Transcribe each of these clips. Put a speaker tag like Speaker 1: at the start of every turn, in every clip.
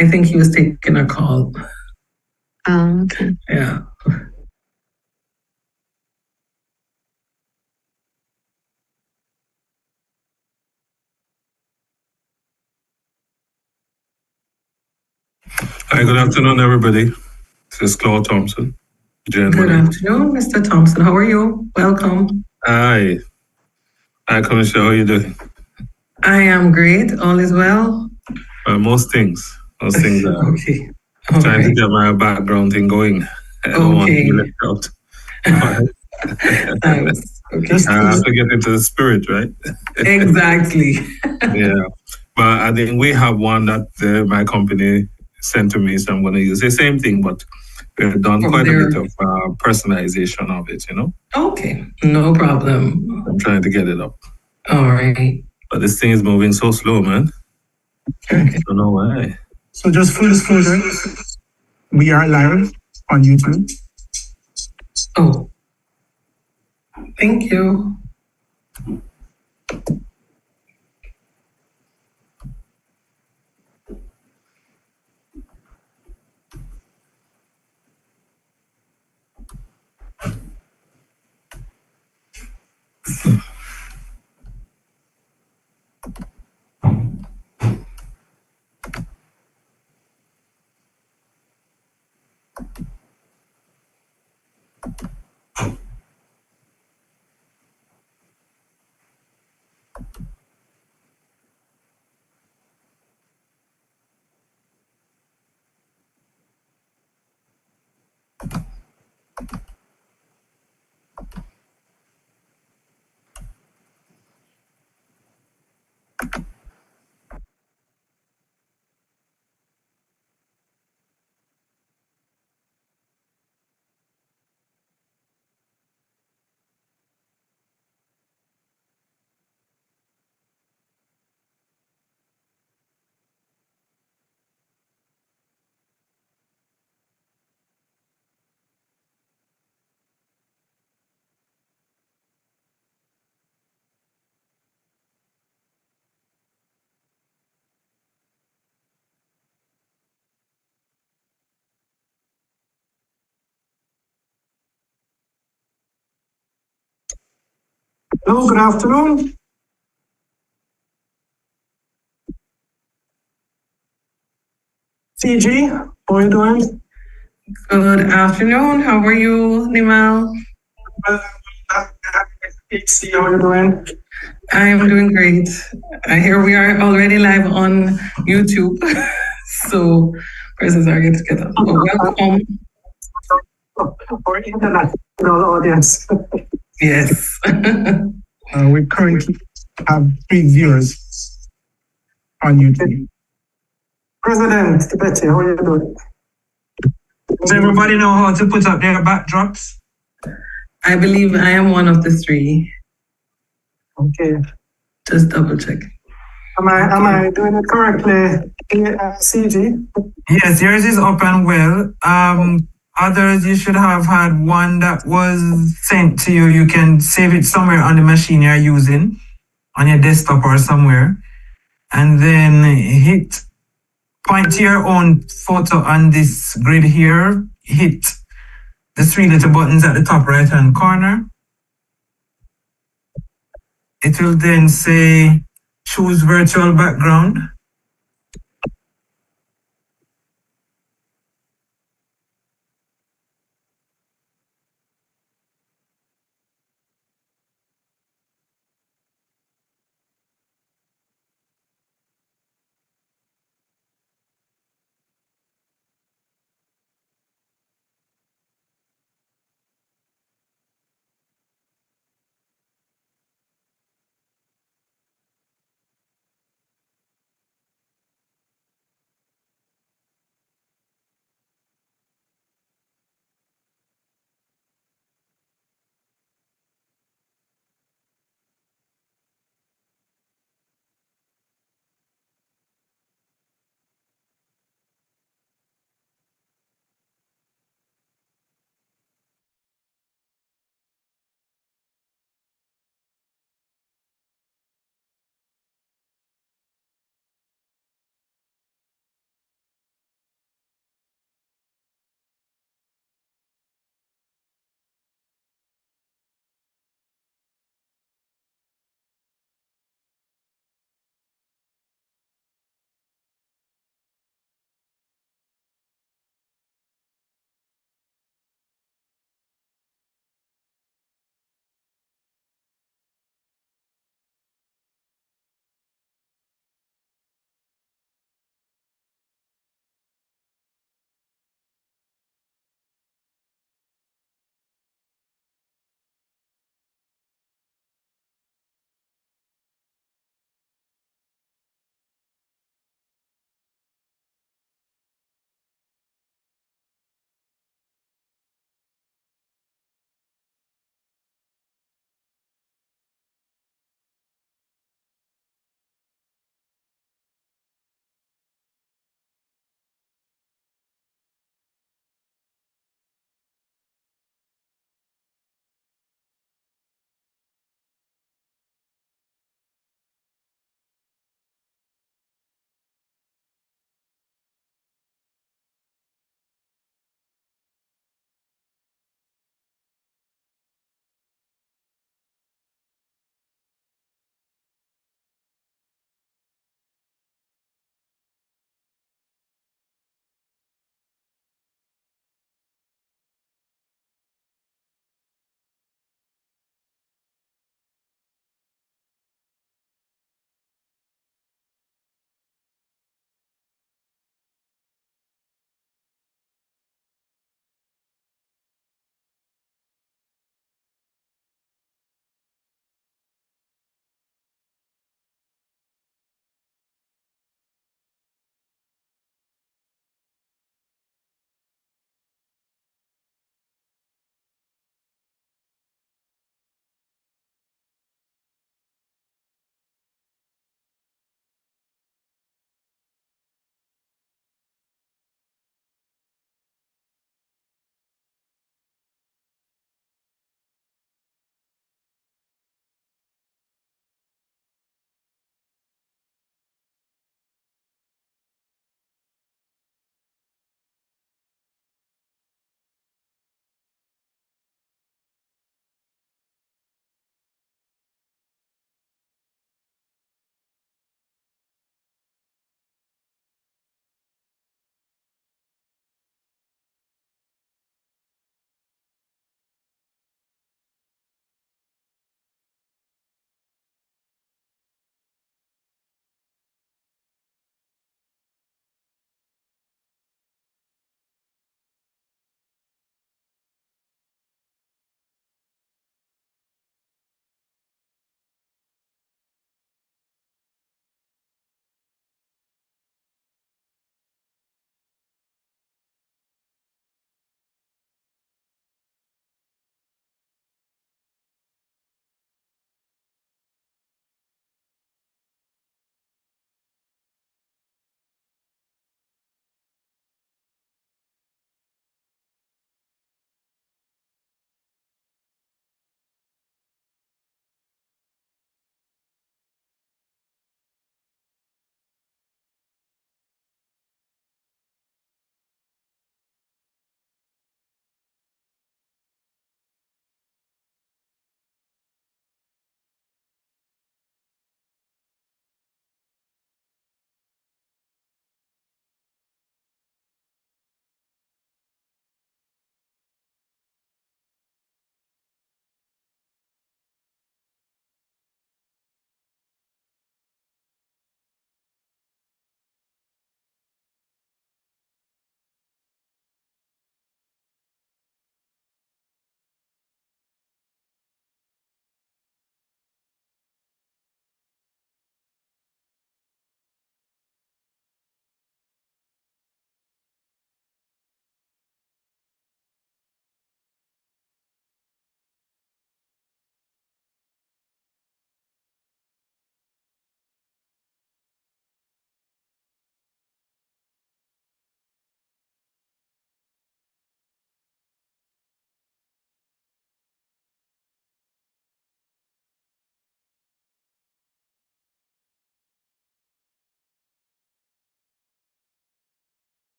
Speaker 1: I think he was taking a call.
Speaker 2: Oh, okay.
Speaker 1: Yeah.
Speaker 3: Hi, good afternoon, everybody. This is Claude Thompson.
Speaker 1: Good afternoon, Mr. Thompson. How are you? Welcome.
Speaker 3: Hi. Hi, Commissioner. How are you doing?
Speaker 1: I am great. All is well.
Speaker 3: Most things are.
Speaker 1: Okay.
Speaker 3: Trying to get my background thing going. I don't want to be left out.
Speaker 1: Thanks. Okay.
Speaker 3: I have to get into the spirit, right?
Speaker 1: Exactly.
Speaker 3: Yeah. But I think we have one that my company sent to me, so I'm going to use the same thing, but we've done quite a bit of personalization of it, you know?
Speaker 1: Okay, no problem.
Speaker 3: I'm trying to get it up.
Speaker 1: All right.
Speaker 3: But this thing is moving so slow, man.
Speaker 1: Okay.
Speaker 3: I don't know why.
Speaker 4: So just full disclosure, we are live on YouTube.
Speaker 1: Oh, thank you.
Speaker 4: Hello, good afternoon. CG, how are you doing?
Speaker 1: Good afternoon. How are you, Nimal?
Speaker 4: HC, how are you doing?
Speaker 1: I am doing great. I hear we are already live on YouTube. So, persons are getting together. Welcome.
Speaker 4: Our international audience.
Speaker 1: Yes.
Speaker 4: We currently have 3 viewers on YouTube. President Betty, how are you doing?
Speaker 5: Does everybody know how to put up their backdrops?
Speaker 1: I believe I am one of the 3.
Speaker 4: Okay.
Speaker 1: Just double check.
Speaker 4: Am I doing it correctly, CG?
Speaker 5: Yes, yours is up and well. Others, you should have had one that was sent to you. You can save it somewhere on the machine you're using, on your desktop or somewhere, and then point to your own photo on this grid here, hit the 3 little buttons at the top right-hand corner. It will then say, choose virtual background.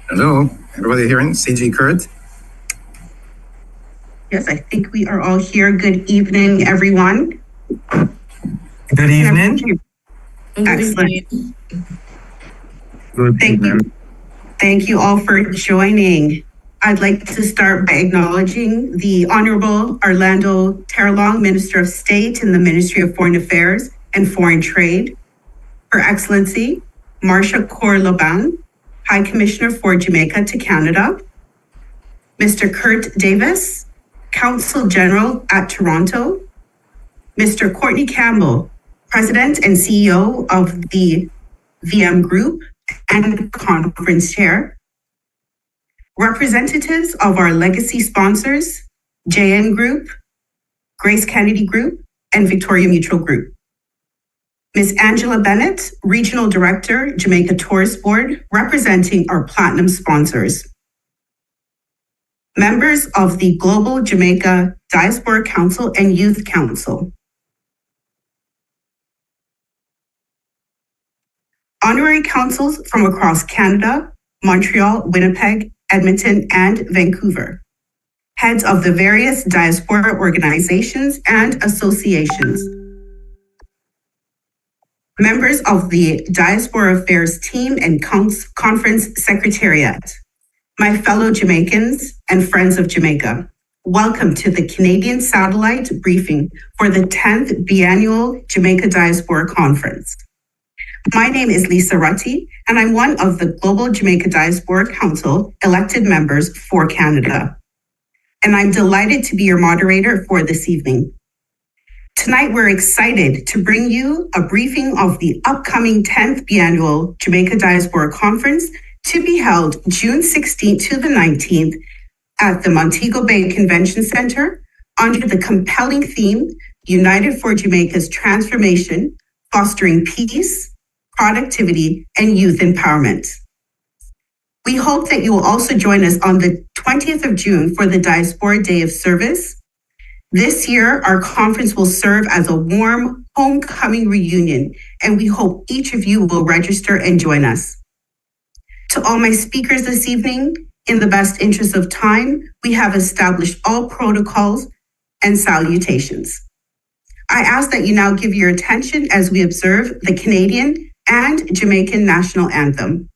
Speaker 6: Hello, everybody hearing? CG Kurt?
Speaker 7: Yes, I think we are all here. Good evening, everyone.
Speaker 5: Good evening.
Speaker 7: Excellent.
Speaker 3: Good
Speaker 7: Thank
Speaker 3: evening.
Speaker 7: you. Thank you all for joining. I'd like to start by acknowledging the Honorable Orlando Terlong, Minister of State in the Ministry of Foreign Affairs and Foreign Trade, Her Excellency Marsha Kaur Laban, High Commissioner for Jamaica to Canada, Mr. Kurt Davis, Consul General at Toronto, Mr. Courtney Campbell, President and CEO of the VM Group and Conference Chair, representatives of our legacy sponsors, JN Group, Grace Kennedy Group, and Victoria Mutual Group. Ms. Angela Bennett, Regional Director, Jamaica Tourist Board, representing our platinum sponsors. Members of the Global Jamaica Diaspora Council and Youth Council. Honorary councils from across Canada, Montreal, Winnipeg, Edmonton, and Vancouver. Heads of the various diaspora organizations and associations. Members of the Diaspora Affairs team and conference secretariat. My fellow Jamaicans and friends of Jamaica, welcome to the Canadian Satellite Briefing for the 10th Biennial Jamaica Diaspora Conference. My name is Lisa Rutti, and I'm one of the Global Jamaica Diaspora Council elected members for Canada. And I'm delighted to be your moderator for this evening. Tonight, we're excited to bring you a briefing of the upcoming 10th Biennial Jamaica Diaspora Conference to be held June 16th to the 19th at the Montego Bay Convention Centre under the compelling theme, United for Jamaica's Transformation, Fostering Peace, Productivity, and Youth Empowerment. We hope that you will also join us on the 20th of June for the Diaspora Day of Service. This year, our conference will serve as a warm homecoming reunion, and we hope each of you will register and join us. To all my speakers this evening, in the best interest of time, we have established all protocols and salutations. I ask that you now give your attention as we observe the Canadian and Jamaican national anthem.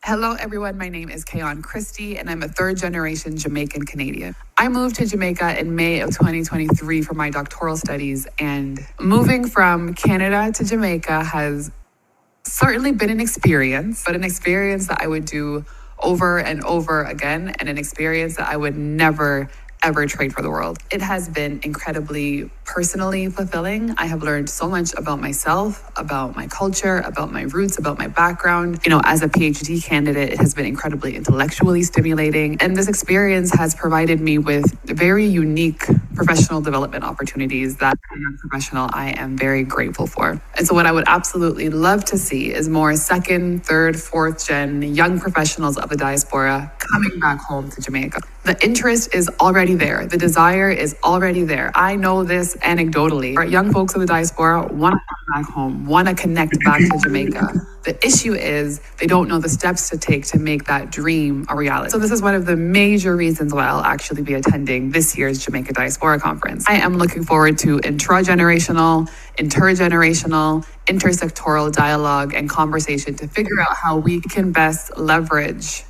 Speaker 8: Hello, everyone. My name is Kayon Christie, and I'm a third-generation Jamaican Canadian. I moved to Jamaica in May of 2023 for my doctoral studies, and moving from Canada to Jamaica has certainly been an experience, but an experience that I would do over and over again, and an experience that I would never ever trade for the world. It has been incredibly personally fulfilling. I have learned so much about myself, about my culture, about my roots, about my background. You know, as a PhD candidate, it has been incredibly intellectually stimulating. And this experience has provided me with very unique professional development opportunities that as a young professional, I am very grateful for. And so what I would absolutely love to see is more second, third, fourth gen young professionals of the diaspora coming back home to Jamaica. The interest is already there. The desire is already there. I know this anecdotally. Our young folks of the diaspora want to come back home, want to connect back to Jamaica. The issue is they don't know the steps to take to make that dream a reality. So this is one of the major reasons why I'll actually be attending this year's Jamaica Diaspora Conference. I am looking forward to intra-generational, intergenerational, intersectoral dialogue and conversation to figure out how we can best leverage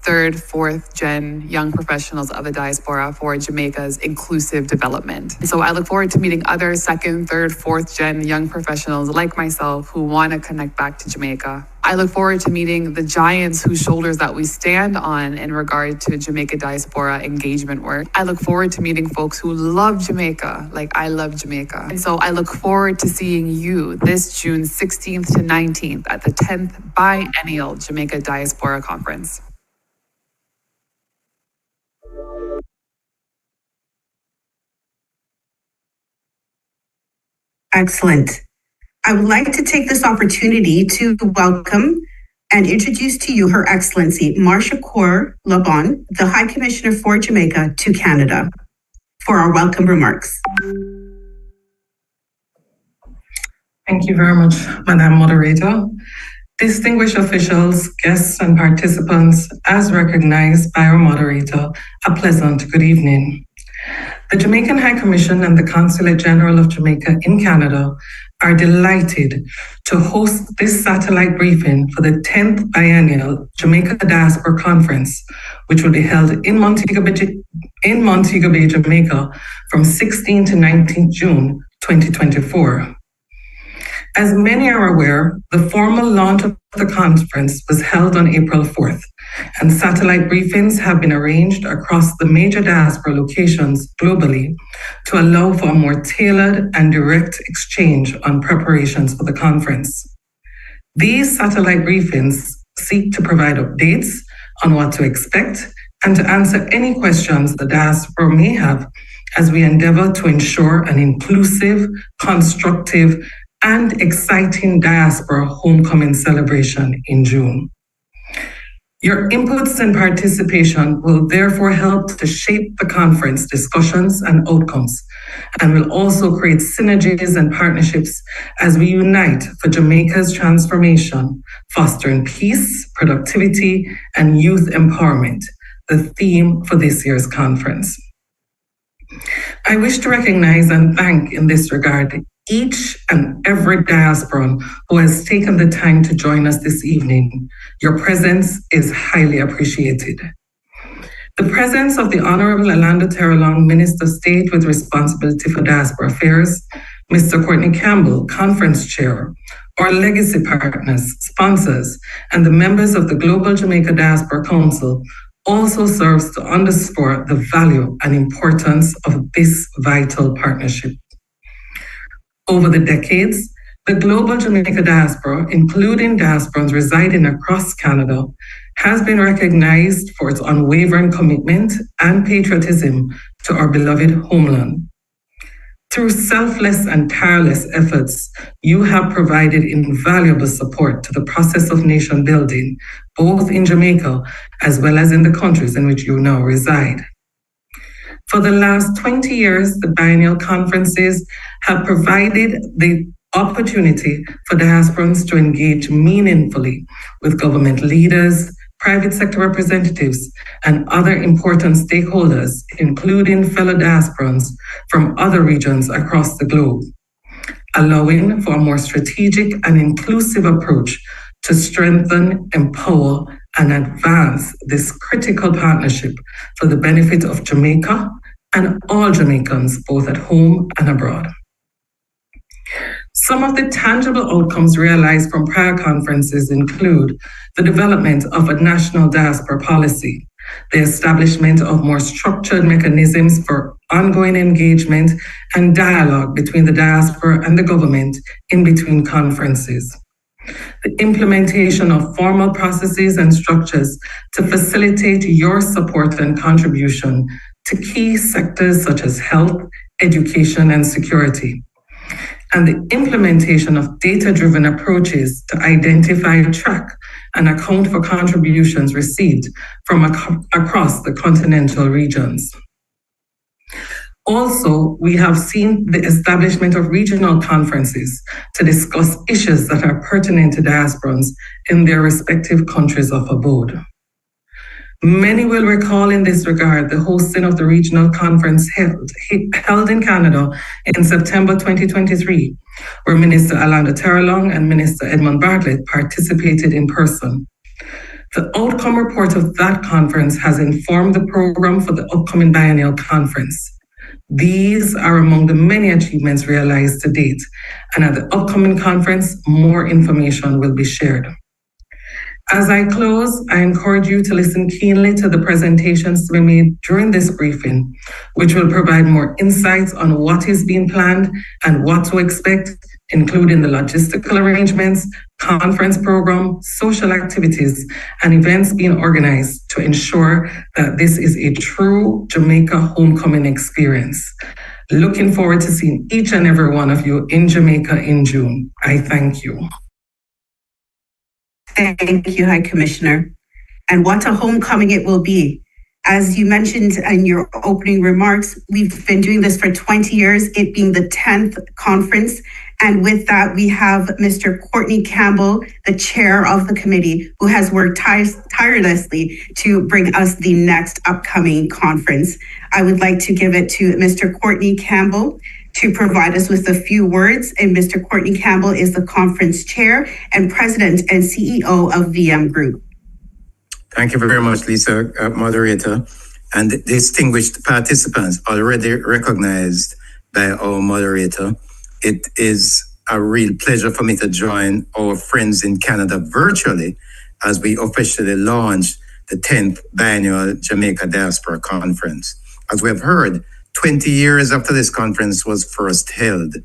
Speaker 8: third, fourth gen young professionals of the diaspora for Jamaica's inclusive development. So I look forward to meeting other second, third, fourth gen young professionals like myself who want to connect back to Jamaica. I look forward to meeting the giants whose shoulders that we stand on in regard to Jamaica diaspora engagement work. I look forward to meeting folks who love Jamaica like I love Jamaica. And so I look forward to seeing you this June 16th to 19th at the 10th Biennial Jamaica Diaspora Conference.
Speaker 7: Excellent. I would like to take this opportunity to welcome and introduce to you Her Excellency Marcia Kaur Labon, the High Commissioner for Jamaica to Canada, for our welcome remarks.
Speaker 1: Thank you very much, Madam Moderator. Distinguished officials, guests, and participants, as recognized by our moderator, a pleasant good evening. The Jamaican High Commission and the Consulate General of Jamaica in Canada are delighted to host this satellite briefing for the 10th Biennial Jamaica Diaspora Conference, which will be held in Montego Bay, Jamaica from 16 to 19 June 2024. As many are aware, the formal launch of the conference was held on April 4th, and satellite briefings have been arranged across the major diaspora locations globally to allow for a more tailored and direct exchange on preparations for the conference. These satellite briefings seek to provide updates on what to expect and to answer any questions the diaspora may have as we endeavor to ensure an inclusive, constructive, and exciting diaspora homecoming celebration in June. Your inputs and participation will therefore help to shape the conference discussions and outcomes, and will also create synergies and partnerships as we unite for Jamaica's transformation, fostering peace, productivity, and youth empowerment, the theme for this year's conference. I wish to recognize and thank in this regard each and every diasporan who has taken the time to join us this evening. Your presence is highly appreciated. The presence of the Honorable Alando Terrelong, Minister of State with responsibility for diaspora affairs, Mr. Courtney Campbell, Conference Chair, our legacy partners, sponsors, and the members of the Global Jamaica Diaspora Council also serves to underscore the value and importance of this vital partnership. Over the decades, the Global Jamaica Diaspora, including diasporans residing across Canada, has been recognized for its unwavering commitment and patriotism to our beloved homeland. Through selfless and tireless efforts, you have provided invaluable support to the process of nation building, both in Jamaica as well as in the countries in which you now reside. For the last 20 years, the biennial conferences have provided the opportunity for diasporans to engage meaningfully with government leaders, private sector representatives, and other important stakeholders, including fellow diasporans from other regions across the globe, allowing for a more strategic and inclusive approach to strengthen, empower, and advance this critical partnership for the benefit of Jamaica and all Jamaicans, both at home and abroad. Some of the tangible outcomes realized from prior conferences include the development of a national diaspora policy, the establishment of more structured mechanisms for ongoing engagement and dialogue between the diaspora and the government in between conferences, the implementation of formal processes and structures to facilitate your support and contribution to key sectors such as health, education, and security, and the implementation of data-driven approaches to identify, track, and account for contributions received from across the continental regions. Also, we have seen the establishment of regional conferences to discuss issues that are pertinent to diasporans in their respective countries of abode. Many will recall in this regard the hosting of the regional conference held in Canada in September 2023, where Minister Alanda Terrelong and Minister Edmund Bartlett participated in person. The outcome report of that conference has informed the program for the upcoming biennial conference. These are among the many achievements realized to date, and at the upcoming conference, more information will be shared. As I close, I encourage you to listen keenly to the presentations to be made during this briefing, which will provide more insights on what is being planned and what to expect, including the logistical arrangements, conference program, social activities, and events being organized to ensure that this is a true Jamaica homecoming experience. Looking forward to seeing each and every one of you in Jamaica in June. I thank you.
Speaker 7: Thank you, High Commissioner. And what a homecoming it will be. As you mentioned in your opening remarks, we've been doing this for 20 years, it being the 10th conference. And with that, we have Mr. Courtney Campbell, the chair of the committee, who has worked tirelessly to bring us the next upcoming conference. I would like to give it to Mr. Courtney Campbell to provide us with a few words. And Mr. Courtney Campbell is the conference chair and president and CEO of VM Group.
Speaker 6: Thank you very much, Lisa, moderator. And distinguished participants already recognized by our moderator. It is a real pleasure for me to join our friends in Canada virtually as we officially launch the 10th Biennial Jamaica Diaspora Conference. As we have heard, 20 years after this conference was first held,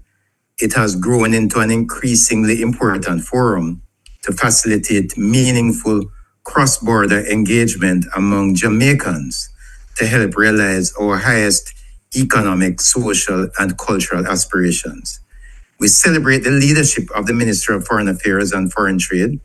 Speaker 6: it has grown into an increasingly important forum to facilitate meaningful cross-border engagement among Jamaicans to help realize our highest economic, social, and cultural aspirations. We celebrate the leadership of the Minister of Foreign Affairs and Foreign Trade,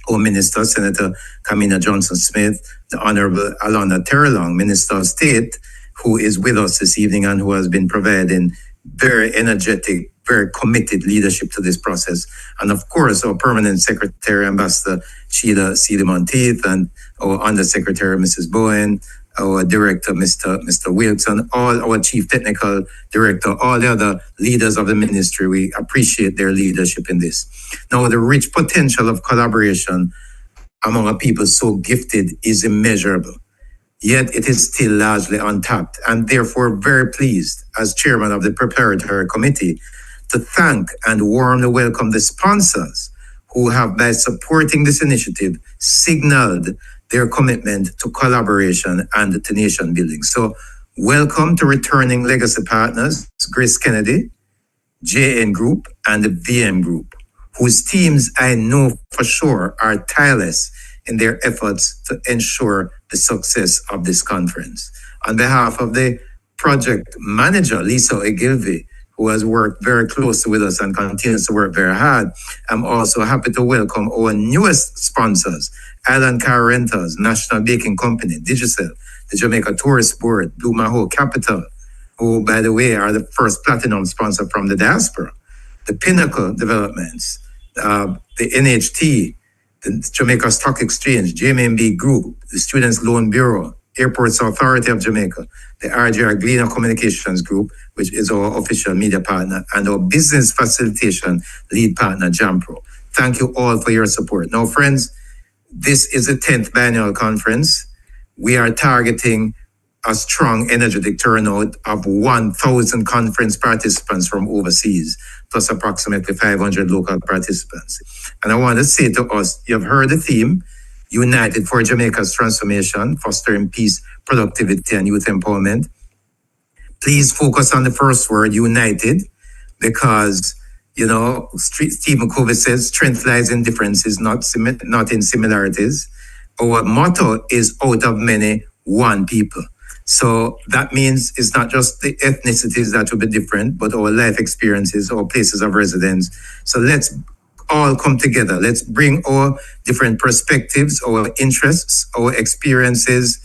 Speaker 6: our Minister, Senator Kamina Johnson-Smith, the Honorable Alanda Terrelong, Minister of State, who is with us this evening and who has been providing very energetic, very committed leadership to this process. And of course, our Permanent Secretary, Ambassador Sheila Monteith, and our Undersecretary, Mrs. Bowen, our Director, Mr. Wilkes, and all our Chief Technical Director, all the other leaders of the ministry. We appreciate their leadership in this. Now, the rich potential of collaboration among a people so gifted is immeasurable. Yet it is still largely untapped. I'm therefore very pleased, as chairman of the preparatory committee, to thank and warmly welcome the sponsors who have, by supporting this initiative, signaled their commitment to collaboration and to nation building. So welcome to returning legacy partners, Grace Kennedy, JN Group, and the VM Group, whose teams I know for sure are tireless in their efforts to ensure the success of this conference. On behalf of the project manager, Lisa Ogilvie, who has worked very closely with us and continues to work very hard, I'm also happy to welcome our newest sponsors, Island Car Rentals, National Baking Company, Digicel, the Jamaica Tourist Board, Blue Maho Capital, who, by the way, are the first platinum sponsor from the diaspora, the Pinnacle Developments, the NHT, the Jamaica Stock Exchange, JMB Group, the Students Loan Bureau, Airports Authority of Jamaica, the RGR Gleaner Communications Group, which is our official media partner, and our business facilitation lead partner, Jampro. Thank you all for your support. Now, friends, This is the 10th Biennial Conference. We are targeting a strong, energetic turnout of 1,000 conference participants from overseas, plus approximately 500 local participants. And I want to say to us, you've heard the theme, United for Jamaica's Transformation, Fostering Peace, Productivity, and Youth Empowerment. Please focus on the first word, united, because, you know, Stephen Covey says, strength lies in differences, not in similarities. Our motto is out of many, one people. So that means it's not just the ethnicities that will be different, but our life experiences, our places of residence. So let's all come together. Let's bring our different perspectives, our interests, our experiences.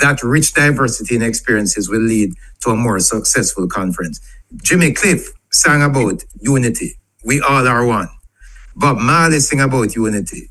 Speaker 6: That rich diversity in experiences will lead to a more successful conference. Jimmy Cliff sang about unity. We all are one. Bob Marley sang about unity,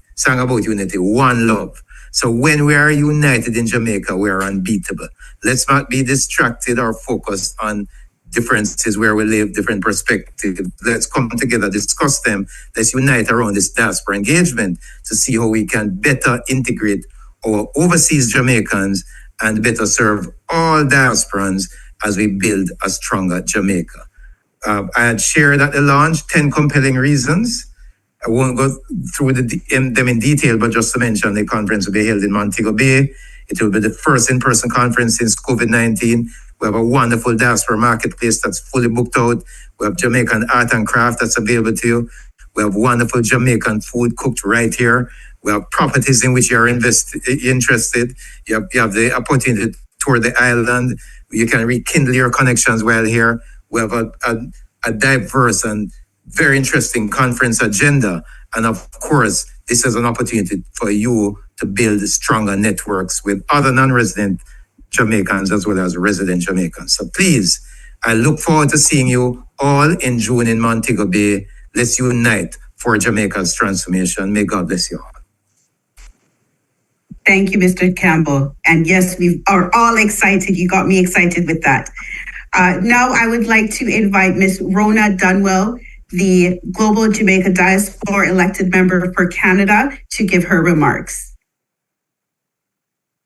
Speaker 6: one love. So when we are united in Jamaica, we are unbeatable. Let's not be distracted or focused on differences where we live, different perspectives. Let's come together, discuss them. Let's unite around this diaspora engagement to see how we can better integrate our overseas Jamaicans and better serve all diasporans as we build a stronger Jamaica. I had shared at the launch 10 compelling reasons. I won't go through them in detail, but just to mention, the conference will be held in Montego Bay. It will be the first in-person conference since COVID-19. We have a wonderful diaspora marketplace that's fully booked out. We have Jamaican art and craft that's available to you. We have wonderful Jamaican food cooked right here. We have properties in which you are interested. You have the opportunity to tour the island. You can rekindle your connections while here. We have a diverse and very interesting conference agenda. And of course, this is an opportunity for you to build stronger networks with other non-resident Jamaicans as well as resident Jamaicans. So please, I look forward to seeing you all in June in Montego Bay. Let's unite for Jamaica's transformation. May God bless you all.
Speaker 7: Thank you, Mr. Campbell. And yes, we are all excited. You got me excited with that. Now I would like to invite Ms. Rona Dunwell, the Global Jamaica Diaspora elected member for Canada, to give her remarks.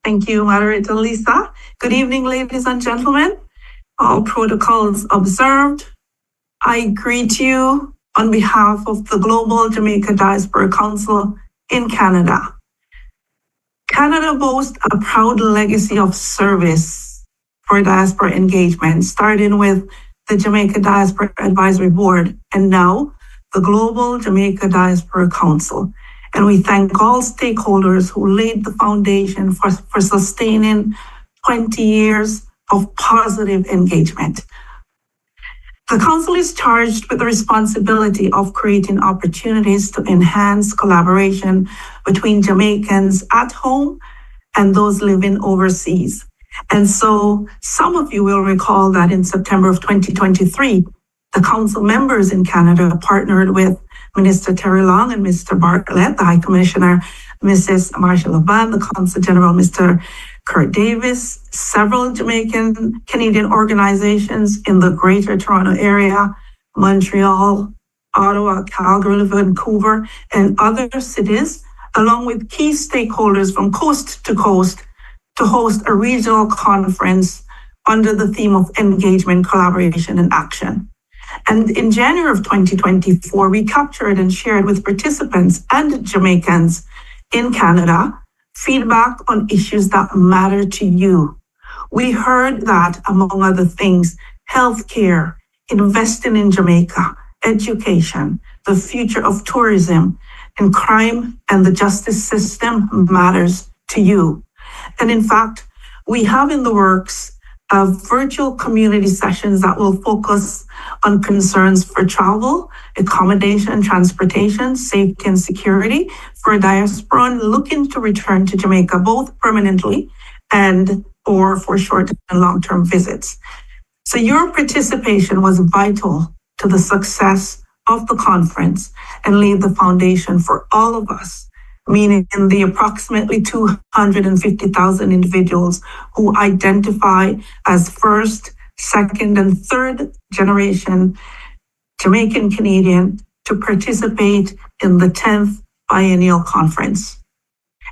Speaker 9: Thank you, Moderator Lisa. Good evening, ladies and gentlemen. All protocols observed. I greet you on behalf of the Global Jamaica Diaspora Council in Canada. Canada boasts a proud legacy of service for diaspora engagement, starting with the Jamaica Diaspora Advisory Board and now the Global Jamaica Diaspora Council. And we thank all stakeholders who laid the foundation for sustaining 20 years of positive engagement. The Council is charged with the responsibility of creating opportunities to enhance collaboration between Jamaicans at home and those living overseas. And so some of you will recall that in September of 2023, the Council members in Canada partnered with Minister Terry Long and Mr. Bartlett, the High Commissioner, Mrs. Marcia Lavan, the Consul General, Mr. Kurt Davis, several Jamaican Canadian organizations in the Greater Toronto Area, Montreal, Ottawa, Calgary, Vancouver, and other cities, along with key stakeholders from coast to coast, to host a regional conference under the theme of engagement, collaboration, and action. And in January of 2024, we captured and shared with participants and Jamaicans in Canada feedback on issues that matter to you. We heard that, among other things, healthcare, investing in Jamaica, education, the future of tourism, and crime and the justice system matters to you. And in fact, we have in the works virtual community sessions that will focus on concerns for travel, accommodation, transportation, safety and security for diaspora looking to return to Jamaica, both permanently and or for short and long-term visits. So your participation was vital to the success of the conference and laid the foundation for all of us, meaning the approximately 250,000 individuals who identify as first, second, and third generation Jamaican Canadian to participate in the 10th Biennial Conference.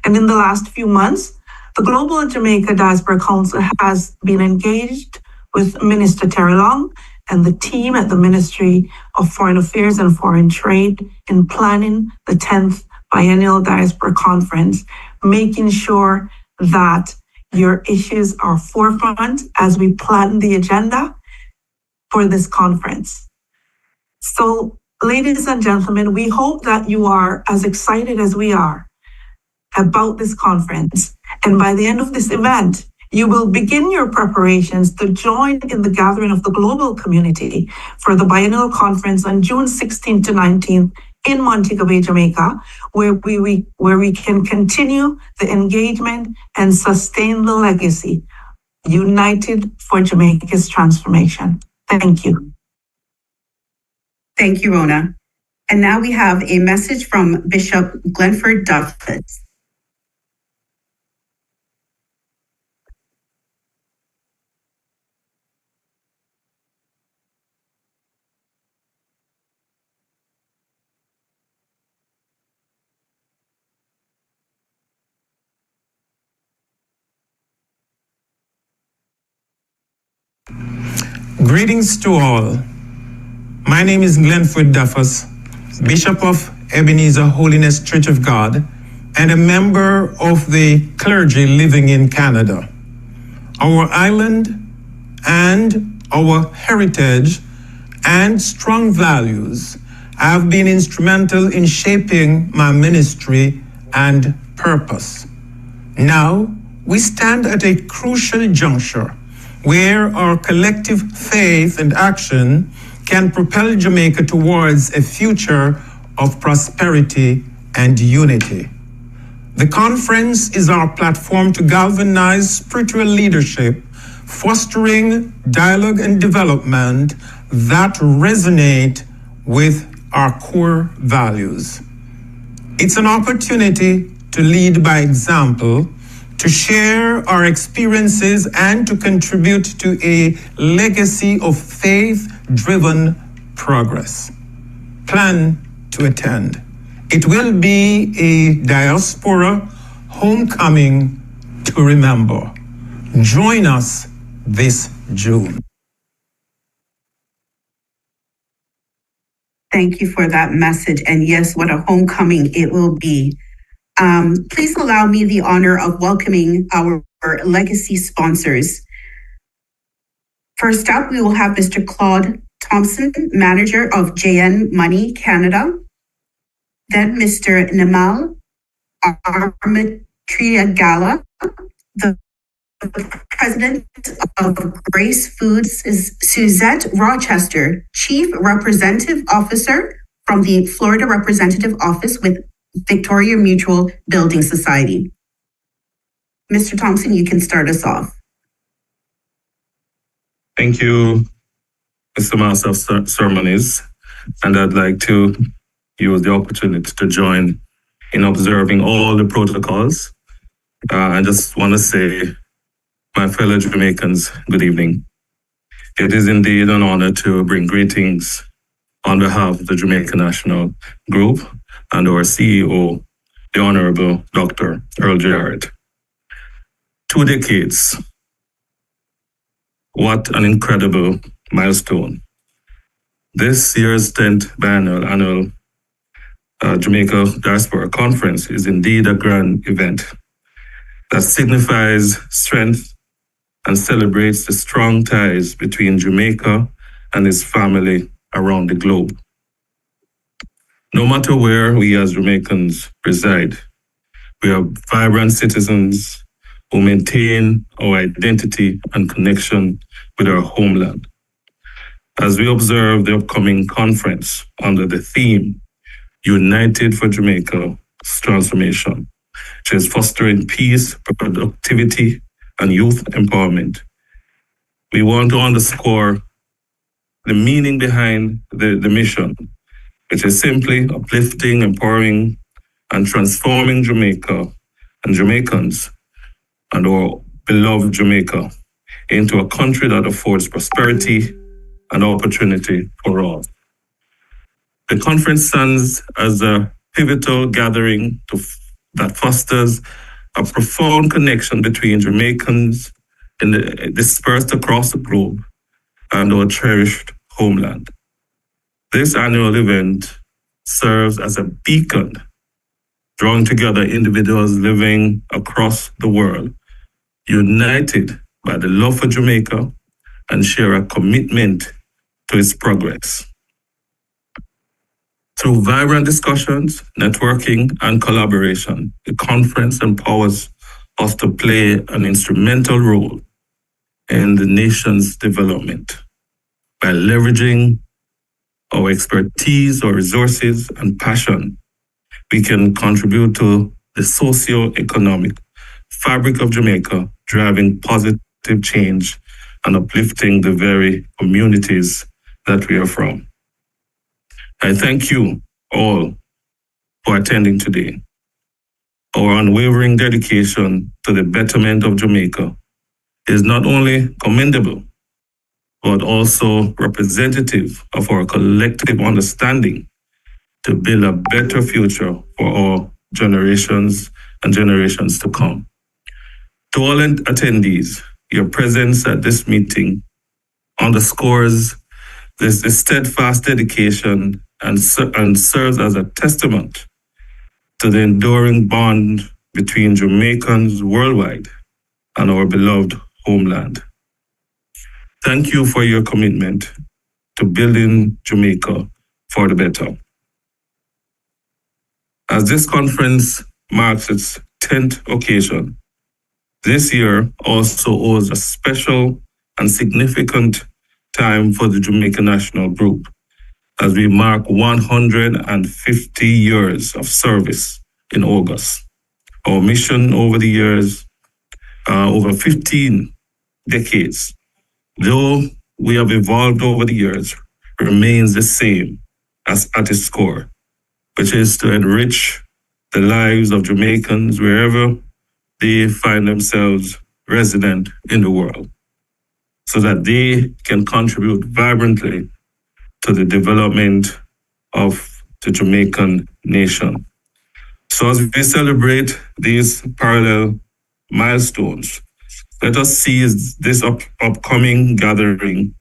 Speaker 9: And in the last few months, the Global Jamaica Diaspora Council has been engaged with Minister Terry Long and the team at the Ministry of Foreign Affairs and Foreign Trade in planning the 10th Biennial Diaspora Conference, making sure that your issues are forefront as we plan the agenda for this conference. So, ladies and gentlemen, we hope that you are as excited as we are about this conference. And by the end of this event, you will begin your preparations to join in the gathering of the global community for the Biennial Conference on June 16th to 19th in Montego Bay, Jamaica, where we can continue the engagement and sustain the legacy, united for Jamaica's transformation. Thank you.
Speaker 7: Thank you, Rona. And now we have a message from Bishop Glenford Duffus.
Speaker 5: Greetings to all. My name is Glenford Duffus, Bishop of Ebenezer Holiness Church of God, and a member of the clergy living in Canada. Our island and our heritage and strong values have been instrumental in shaping my ministry and purpose. Now, we stand at a crucial juncture where our collective faith and action can propel Jamaica towards a future of prosperity and unity. The conference is our platform to galvanize spiritual leadership, fostering dialogue and development that resonate with our core values. It's an opportunity to lead by example, to share our experiences, and to contribute to a legacy of faith-driven progress. Plan to attend. It will be a diaspora homecoming to remember. Join us this June.
Speaker 7: Thank you for that message. And yes, what a homecoming it will be. Please allow me the honor of welcoming our legacy sponsors. First up, we will have Mr. Claude Thompson, manager of JN Money Canada. Then Mr. Namal Armatriagala, the president of Grace Foods, is Suzette Rochester, chief representative officer from the Florida Representative Office with Victoria Mutual Building Society. Mr. Thompson, you can start us off.
Speaker 3: Thank you, Mr. Master of Ceremonies, and I'd like to use the opportunity to join in observing all the protocols. I just want to say, my fellow Jamaicans, good evening. It is indeed an honor to bring greetings on behalf of the Jamaica National Group and our CEO, the Honorable Dr. Earl Jarrett. 2 decades. What an incredible milestone. This year's 10th Biennial Jamaica Diaspora Conference is indeed a grand event that signifies strength and celebrates the strong ties between Jamaica and its family around the globe. No matter where we as Jamaicans reside, we are vibrant citizens who maintain our identity and connection with our homeland. As we observe the upcoming conference under the theme, United for Jamaica's Transformation, which is fostering peace, productivity, and youth empowerment, we want to underscore the meaning behind the mission, which is simply uplifting, empowering, and transforming Jamaica and Jamaicans and our beloved Jamaica into a country that affords prosperity and opportunity for all. The conference stands as a pivotal gathering to that fosters a profound connection between Jamaicans dispersed across the globe and our cherished homeland. This annual event serves as a beacon, drawing together individuals living across the world, united by the love for Jamaica and share a commitment to its progress. Through vibrant discussions, networking, and collaboration, the conference empowers us to play an instrumental role in the nation's development by leveraging our expertise, our resources, and passion. We can contribute to the socio-economic fabric of Jamaica, driving positive change and uplifting the very communities that we are from. I thank you all for attending today. Our unwavering dedication to the betterment of Jamaica is not only commendable, but also representative of our collective understanding to build a better future for our generations and generations to come. To all attendees, your presence at this meeting underscores this steadfast dedication and serves as a testament to the enduring bond between Jamaicans worldwide and our beloved homeland. Thank you for your commitment to building Jamaica for the better. As this conference marks its 10th occasion, this year also owes a special and significant time for the Jamaica National Group as we mark 150 years of service in August. Our mission over the years, over 15 decades, though we have evolved over the years, remains the same as at its core, which is to enrich the lives of Jamaicans wherever they find themselves resident in the world, so that they can contribute vibrantly to the development of the Jamaican nation. So as we celebrate these parallel milestones, let us seize this upcoming gathering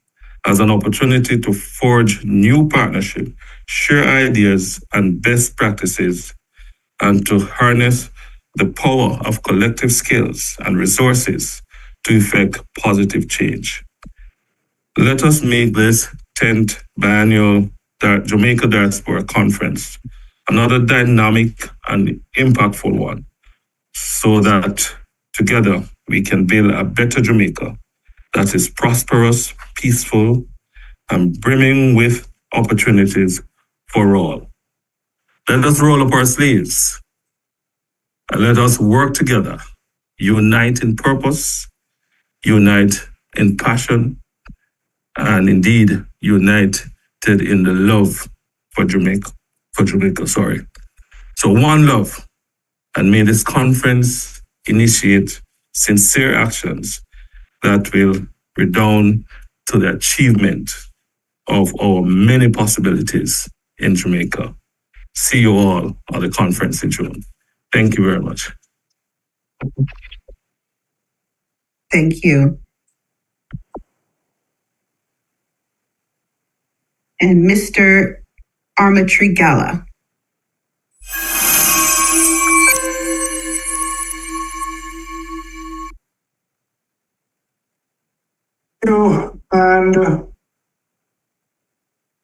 Speaker 3: as an opportunity to forge new partnerships, share ideas and best practices, and to harness the power of collective skills and resources to effect positive change. Let us make this 10th Biennial Jamaica Diaspora Conference another dynamic and impactful one, so that together we can build a better Jamaica that is prosperous, peaceful, and brimming with opportunities for all. Let us roll up our sleeves and let us work together, unite in purpose, unite in passion, and indeed united in the love for Jamaica. So one love, and may this conference initiate sincere actions that will redound to the achievement of our many possibilities in Jamaica. See you all at the conference in June. Thank you very much.
Speaker 7: Thank you. And Mr. Armatrigala.
Speaker 4: And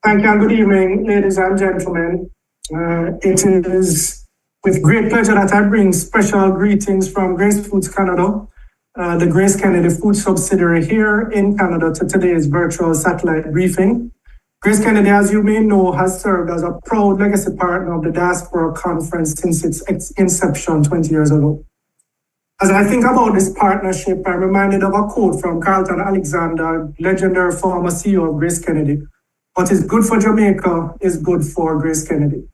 Speaker 4: thank you and good evening, ladies and gentlemen. It is with great pleasure that I bring special greetings from Grace Foods Canada, the Grace Kennedy Food subsidiary here in Canada, to today's virtual satellite briefing. Grace Kennedy, as you may know, has served as a proud legacy partner of the Diaspora Conference since its inception 20 years ago. As I think about this partnership, I'm reminded of a quote from Carlton Alexander, legendary former CEO of Grace Kennedy. What is good for Jamaica is good for Grace Kennedy.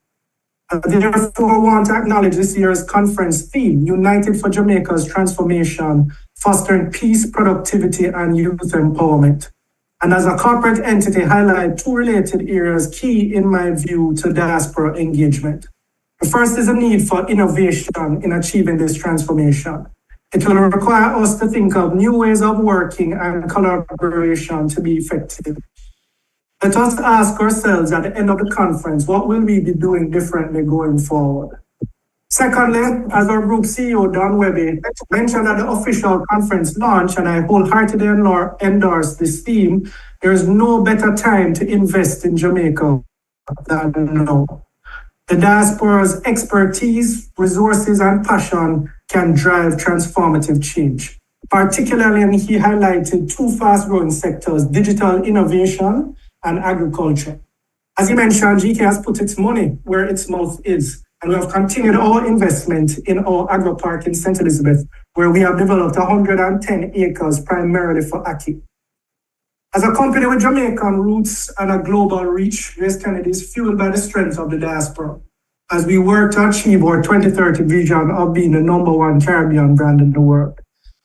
Speaker 4: I therefore want to acknowledge this year's conference theme, United for Jamaica's Transformation, Fostering Peace, Productivity, and Youth Empowerment. And as a corporate entity, highlight two related areas key, in my view, to diaspora engagement. The first is a need for innovation in achieving this transformation. It will require us to think of new ways of working and collaboration to be effective. Let us ask ourselves at the end of the conference, what will we be doing differently going forward? Secondly, as our group CEO, Don Webby, mentioned at the official conference launch, and I wholeheartedly endorse this theme, there is no better time to invest in Jamaica than now. The diaspora's expertise, resources, and passion can drive transformative change. Particularly, and he highlighted two fast-growing sectors, digital innovation and agriculture. As he mentioned, GK has put its money where its mouth is, and we have continued our investment in our agro park in St. Elizabeth, where we have developed 110 acres primarily for Aki. As a company with Jamaican roots and a global reach, Grace Kennedy is fueled by the strength of the diaspora as we work to achieve our 2030 vision of being the #1 Caribbean brand in the world.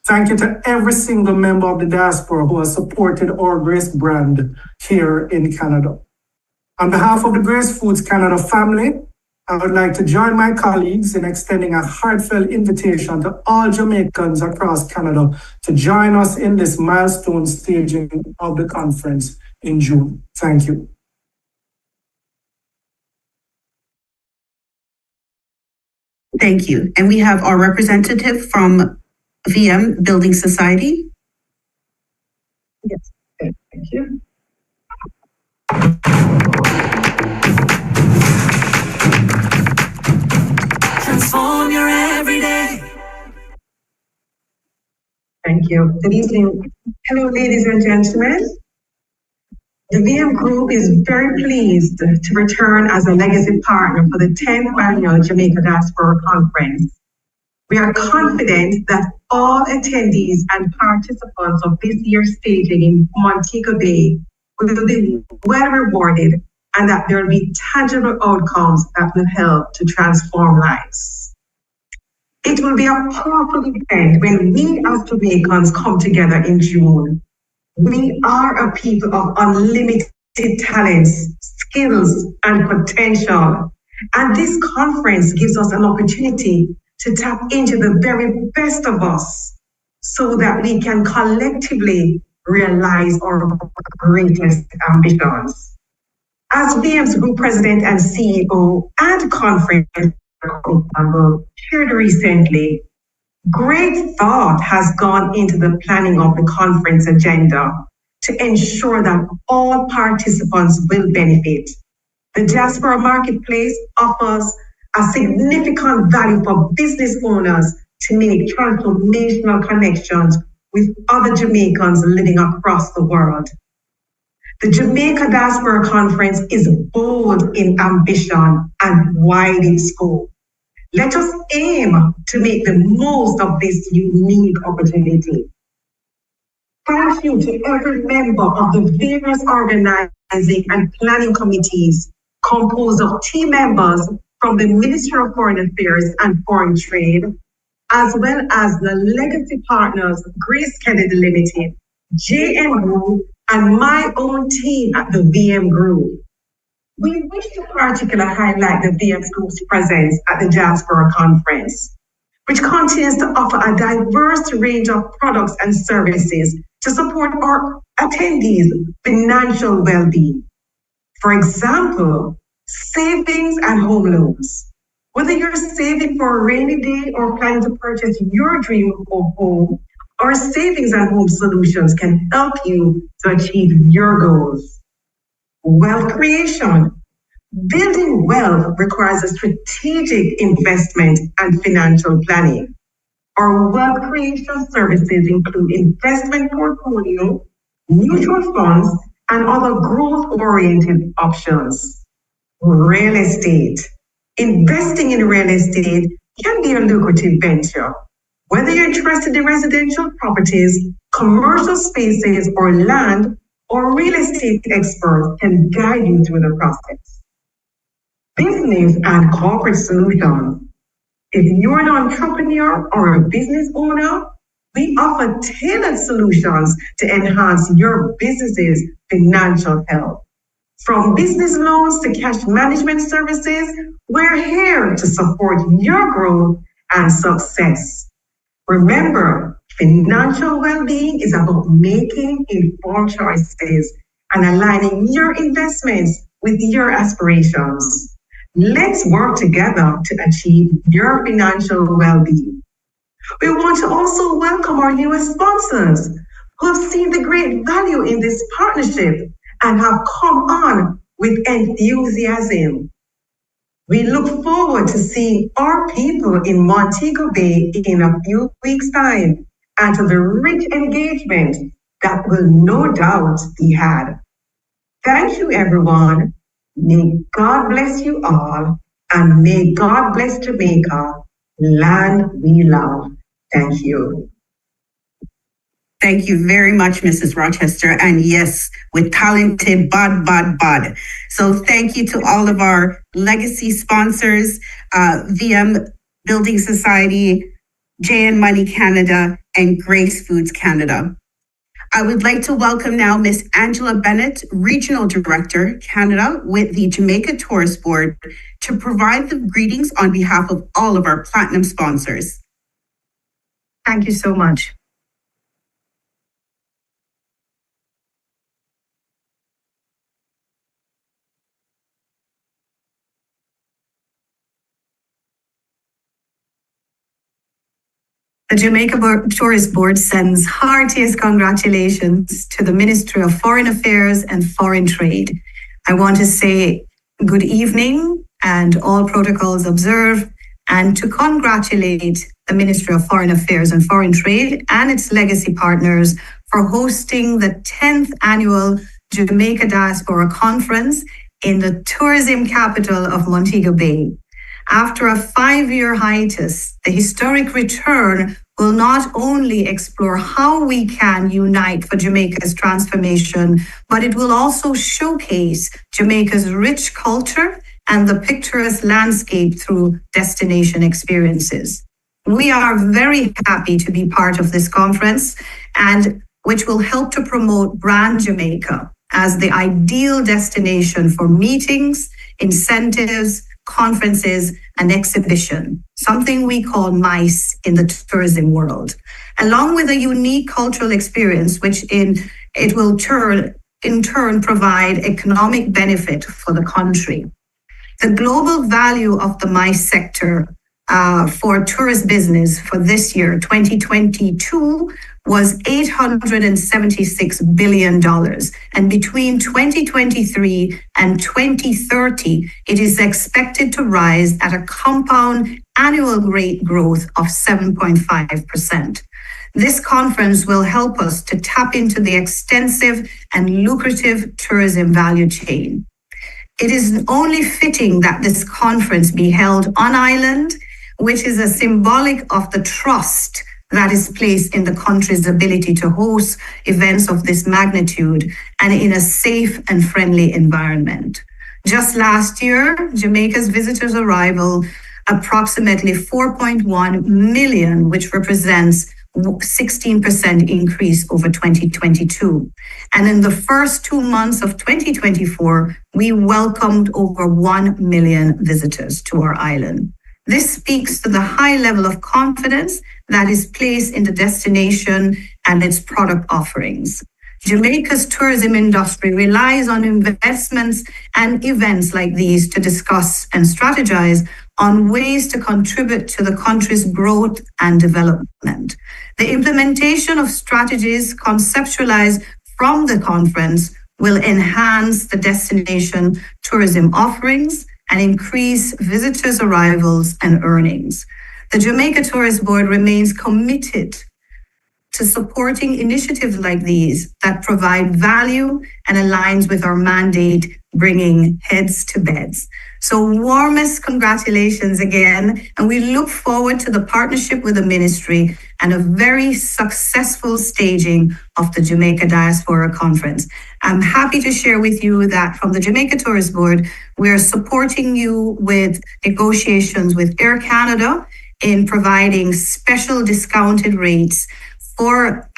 Speaker 4: Thank you to every single member of the diaspora who has supported our Grace brand here in Canada. On behalf of the Grace Foods Canada family, I would like to join my colleagues in extending a heartfelt invitation to all Jamaicans across Canada to join us in this milestone staging of the conference in June. Thank you.
Speaker 7: Thank you. And we have our representative from VM Building Society.
Speaker 1: Yes, thank you.
Speaker 10: Transform your everyday.
Speaker 1: Thank you. Good evening. Hello, ladies and gentlemen. The VM Group is very pleased to return as a legacy partner for the 10th Biennial Jamaica Diaspora Conference. We are confident that all attendees and participants of this year's staging in Montego Bay will be well rewarded and that there will be tangible outcomes that will help to transform lives. It will be a powerful event when we as Jamaicans come together in June. We are a people of unlimited talents, skills, and potential. And this conference gives us an opportunity to tap into the very best of us so that we can collectively realize our greatest ambitions. As VM's Group President and CEO and conference shared recently, great thought has gone into the planning of the conference agenda to ensure that all participants will benefit. The Diaspora Marketplace offers a significant value for business owners to make transformational connections with other Jamaicans living across the world. The Jamaica Diaspora Conference is bold in ambition and wide in scope. Let us aim to make the most of this unique opportunity. Thank you to every member of the various organizing and planning committees composed of team members from the Ministry of Foreign Affairs and Foreign Trade, as well as the legacy partners, Grace Kennedy Limited, JM Group, and my own team at the VM Group. We wish to particularly highlight the VM Group's presence at the Diaspora Conference, which continues to offer a diverse range of products and services to support our attendees' financial well-being. For example, savings and home loans. Whether you're saving for a rainy day or planning to purchase your dream home, our savings and home solutions can help you to achieve your goals. Wealth creation. Building wealth requires a strategic investment and financial planning. Our wealth creation services include investment portfolio, mutual funds, and other growth-oriented options. Real estate. Investing in real estate can be a lucrative venture. Whether you're interested in residential properties, commercial spaces, or land, our real estate experts can guide you through the process. Business and corporate solutions. If you're an entrepreneur or a business owner, we offer tailored solutions to enhance your business's financial health.
Speaker 11: From business loans to cash management services, we're here to support your growth and success. Remember, financial well-being is about making informed choices and aligning your investments with your aspirations. Let's work together to achieve your financial well-being. We want to also welcome our newest sponsors who have seen the great value in this partnership and have come on with enthusiasm. We look forward to seeing our people in Montego Bay in a few weeks' time and to the rich engagement that will no doubt be had. Thank you, everyone. May God bless you all, and may God bless Jamaica, land we love. Thank you.
Speaker 7: Thank you very much, Mrs. Rochester. And yes, with talented bod. So thank you to all of our legacy sponsors, VM Building Society, JN Money Canada, and Grace Foods Canada. I would like to welcome now Miss Angela Bennett, Regional Director, Canada, with the Jamaica Tourist Board, to provide the greetings on behalf of all of our platinum sponsors.
Speaker 12: Thank you so much. The Jamaica Tourist Board sends heartiest congratulations to the Ministry of Foreign Affairs and Foreign Trade. I want to say good evening and all protocols observed, and to congratulate the Ministry of Foreign Affairs and Foreign Trade and its legacy partners for hosting the 10th Annual Jamaica Diaspora Conference in the tourism capital of Montego Bay. After a 5-year hiatus, the historic return will not only explore how we can unite for Jamaica's transformation, but it will also showcase Jamaica's rich culture and the picturesque landscape through destination experiences. We are very happy to be part of this conference, and which will help to promote brand Jamaica as the ideal destination for meetings, incentives, conferences, and exhibition, something we call MICE in the tourism world, along with a unique cultural experience, which it will in turn provide economic benefit for the country. The global value of the MICE sector for tourist business for this year, 2022, was $876 billion. And between 2023 and 2030, it is expected to rise at a compound annual rate growth of 7.5%. This conference will help us to tap into the extensive and lucrative tourism value chain. It is only fitting that this conference be held on island, which is a symbolic of the trust that is placed in the country's ability to host events of this magnitude and in a safe and friendly environment. Just last year, Jamaica's visitors' arrival approximately 4.1 million, which represents 16% increase over 2022. And in the first 2 months of 2024, we welcomed over 1 million visitors to our island. This speaks to the high level of confidence that is placed in the destination and its product offerings. Jamaica's tourism industry relies on investments and events like these to discuss and strategize on ways to contribute to the country's growth and development. The implementation of strategies conceptualized from the conference will enhance the destination tourism offerings and increase visitors' arrivals and earnings. The Jamaica Tourist Board remains committed to supporting initiatives like these that provide value and aligns with our mandate, bringing heads to beds. So warmest congratulations again, and we look forward to the partnership with the ministry and a very successful staging of the Jamaica Diaspora Conference. I'm happy to share with you that from the Jamaica Tourist Board, we are supporting you with negotiations with Air Canada in providing special discounted rates for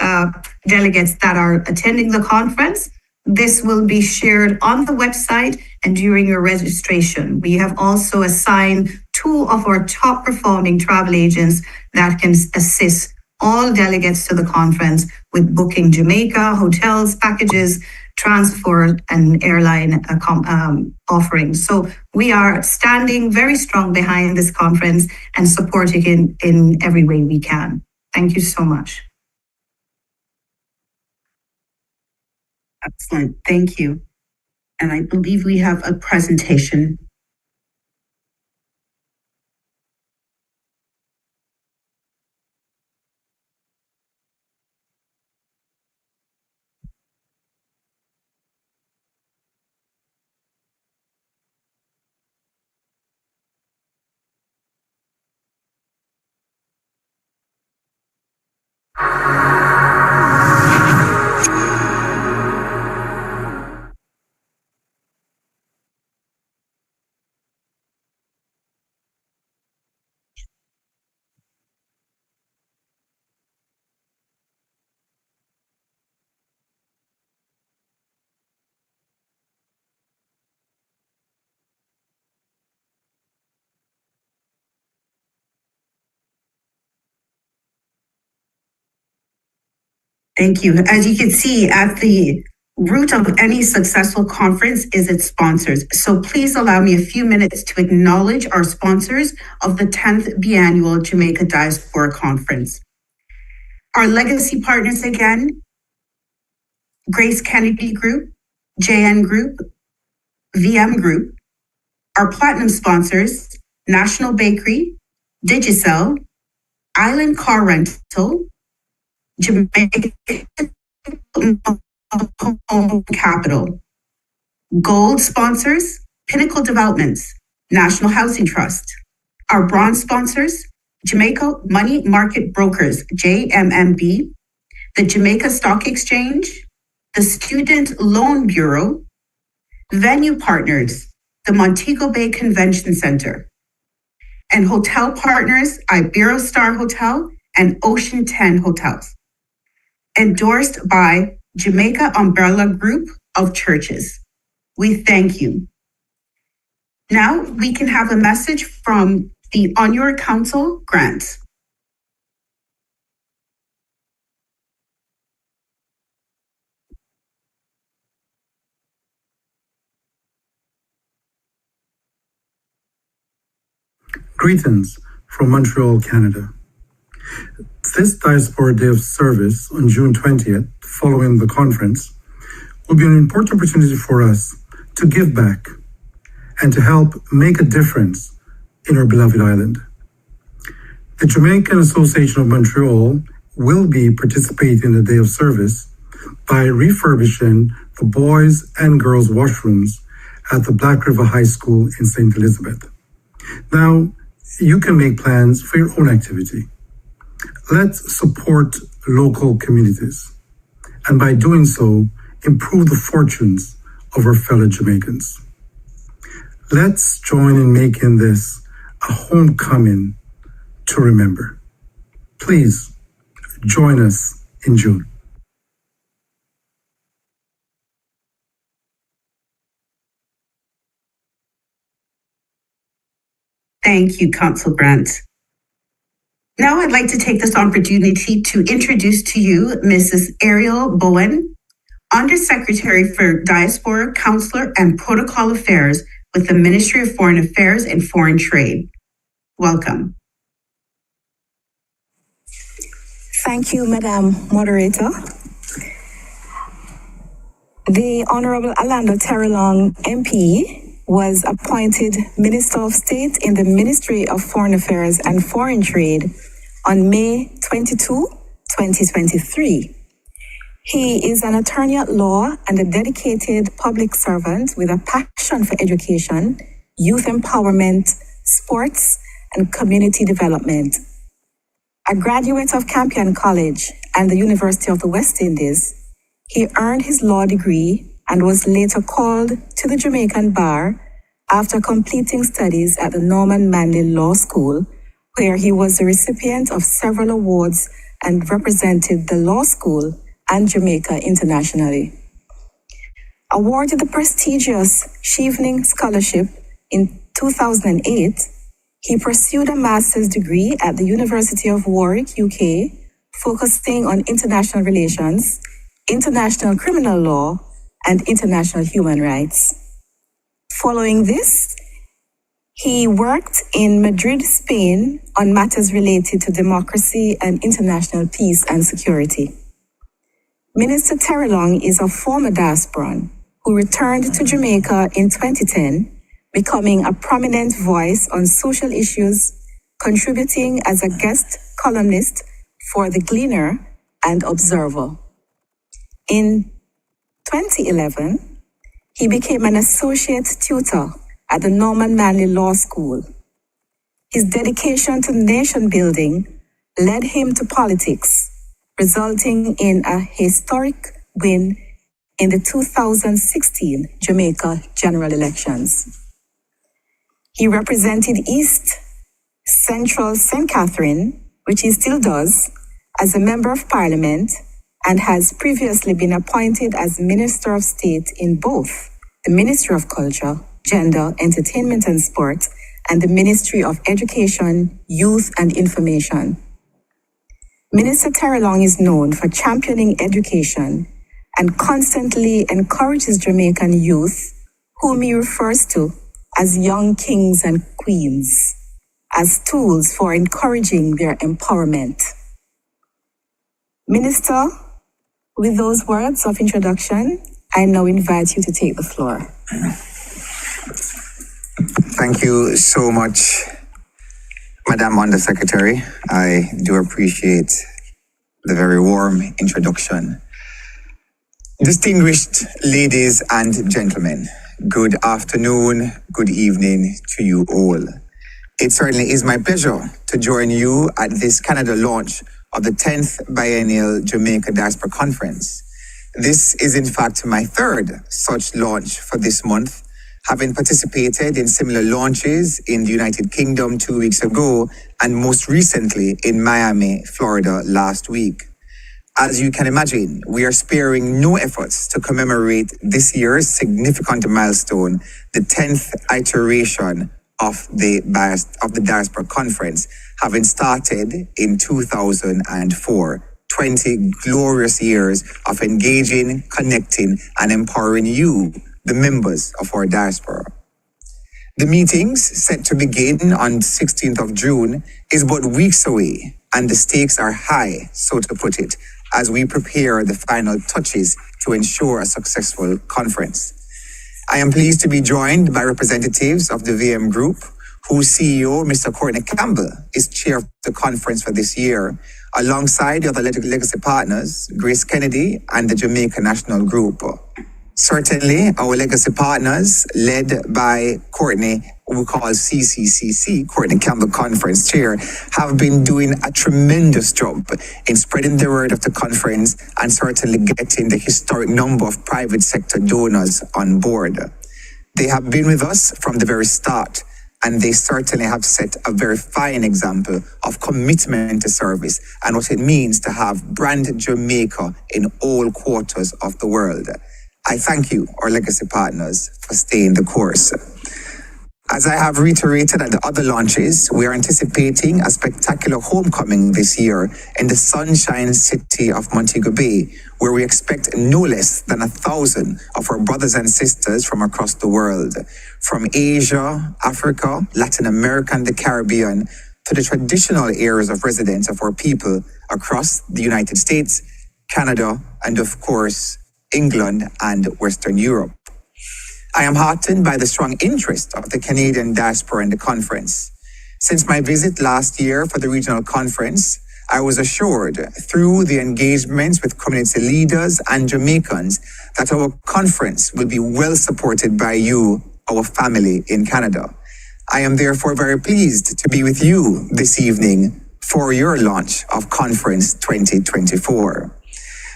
Speaker 12: delegates that are attending the conference. This will be shared on the website and during your registration. We have also assigned 2 of our top performing travel agents that can assist all delegates to the conference with booking Jamaica, hotels, packages, transport, and airline offerings. So we are standing very strong behind this conference and supporting it in every way we can. Thank you so much.
Speaker 7: Excellent, thank you. And I believe we have a presentation. Thank you. As you can see, at the root of any successful conference is its sponsors. So please allow me a few minutes to acknowledge our sponsors of the 10th Biennial Jamaica Diaspora Conference. Our legacy partners again, Grace Kennedy Group, JN Group, VM Group. Our platinum sponsors, National Bakery, Digicel, Island Car Rental, Jamaica Home Capital. Gold sponsors, Pinnacle Developments, National Housing Trust. Our bronze sponsors, Jamaica Money Market Brokers, JMMB, the Jamaica Stock Exchange, the Student Loan Bureau, venue partners, the Montego Bay Convention Centre, and hotel partners, Iberostar Hotel and Ocean 10 Hotels. Endorsed by Jamaica Umbrella Group of Churches. We thank you. Now we can have a message from the On Your Council grant.
Speaker 13: Greetings from Montreal, Canada. This Diaspora Day of Service on June 20th, following the conference, will be an important opportunity for us to give back and to help make a difference in our beloved island. The Jamaican Association of Montreal will be participating in the Day of Service by refurbishing the boys and girls washrooms at the Black River High School in St. Elizabeth. Now, you can make plans for your own activity. Let's support local communities, and by doing so, improve the fortunes of our fellow Jamaicans. Let's join in making this a homecoming to remember. Please join us in June.
Speaker 7: Thank you, Council Grant. Now I'd like to take this opportunity to introduce to you Mrs. Ariel Bowen, Undersecretary for Diaspora, Counselor, and Protocol Affairs with the Ministry of Foreign Affairs and Foreign Trade. Welcome.
Speaker 14: Thank you, Madam Moderator. The Honorable Alando Terrelong MP was appointed Minister of State in the Ministry of Foreign Affairs and Foreign Trade on May 22, 2023. He is an attorney at law and a dedicated public servant with a passion for education, youth empowerment, sports, and community development. A graduate of Campion College and the University of the West Indies, he earned his law degree and was later called to the Jamaican Bar after completing studies at the Norman Manley Law School, where he was the recipient of several awards and represented the law school and Jamaica internationally. Awarded the prestigious Chevening Scholarship in 2008, he pursued a master's degree at the University of Warwick, UK, focusing on international relations, international criminal law, and international human rights. Following this, he worked in Madrid, Spain, on matters related to democracy and international peace and security. Minister Terrelong is a former diasporan who returned to Jamaica in 2010, becoming a prominent voice on social issues, contributing as a guest columnist for The Gleaner and Observer. In 2011, he became an associate tutor at the Norman Manley Law School. His dedication to nation building led him to politics, resulting in a historic win in the 2016 Jamaica general elections. He represented East Central St. Catherine, which he still does, as a Member of Parliament and has previously been appointed as Minister of State in both the Ministry of Culture, Gender, Entertainment and Sport, and the Ministry of Education, Youth and Information. Minister Terrelong is known for championing education and constantly encourages Jamaican youth, whom he refers to as young kings and queens, as tools for encouraging their empowerment. Minister, with those words of introduction, I now invite you to take the floor.
Speaker 15: Thank you so much, Madam Undersecretary. I do appreciate the very warm introduction. Distinguished ladies and gentlemen, good afternoon, good evening to you all. It certainly is my pleasure to join you at this Canada launch of the 10th Biennial Jamaica Diaspora Conference. This is in fact my third such launch for this month, having participated in similar launches in the United Kingdom 2 weeks ago and most recently in Miami, Florida last week. As you can imagine, we are sparing no efforts to commemorate this year's significant milestone, the 10th iteration of the Diaspora Conference, having started in 2004. 20 glorious years of engaging, connecting, and empowering you, the members of our diaspora. The meetings set to begin on 16th of June is but weeks away, and the stakes are high, so to put it, as we prepare the final touches to ensure a successful conference. I am pleased to be joined by representatives of the VM Group, whose CEO, Mr. Courtney Campbell, is chair of the conference for this year, alongside the other legacy partners, Grace Kennedy and the Jamaica National Group. Certainly, our legacy partners, led by Courtney, who we call CCCC, Courtney Campbell Conference Chair, have been doing a tremendous job in spreading the word of the conference and certainly getting the historic number of private sector donors on board. They have been with us from the very start, and they certainly have set a very fine example of commitment to service and what it means to have brand Jamaica in all quarters of the world. I thank you, our legacy partners, for staying the course. As I have reiterated at the other launches, we are anticipating a spectacular homecoming this year in the sunshine city of Montego Bay, where we expect no less than 1,000 of our brothers and sisters from across the world, from Asia, Africa, Latin America, and the Caribbean, to the traditional areas of residence of our people across the United States, Canada, and of course, England and Western Europe. I am heartened by the strong interest of the Canadian diaspora in the conference. Since my visit last year for the regional conference, I was assured through the engagements with community leaders and Jamaicans that our conference will be well supported by you, our family in Canada. I am therefore very pleased to be with you this evening for your launch of Conference 2024.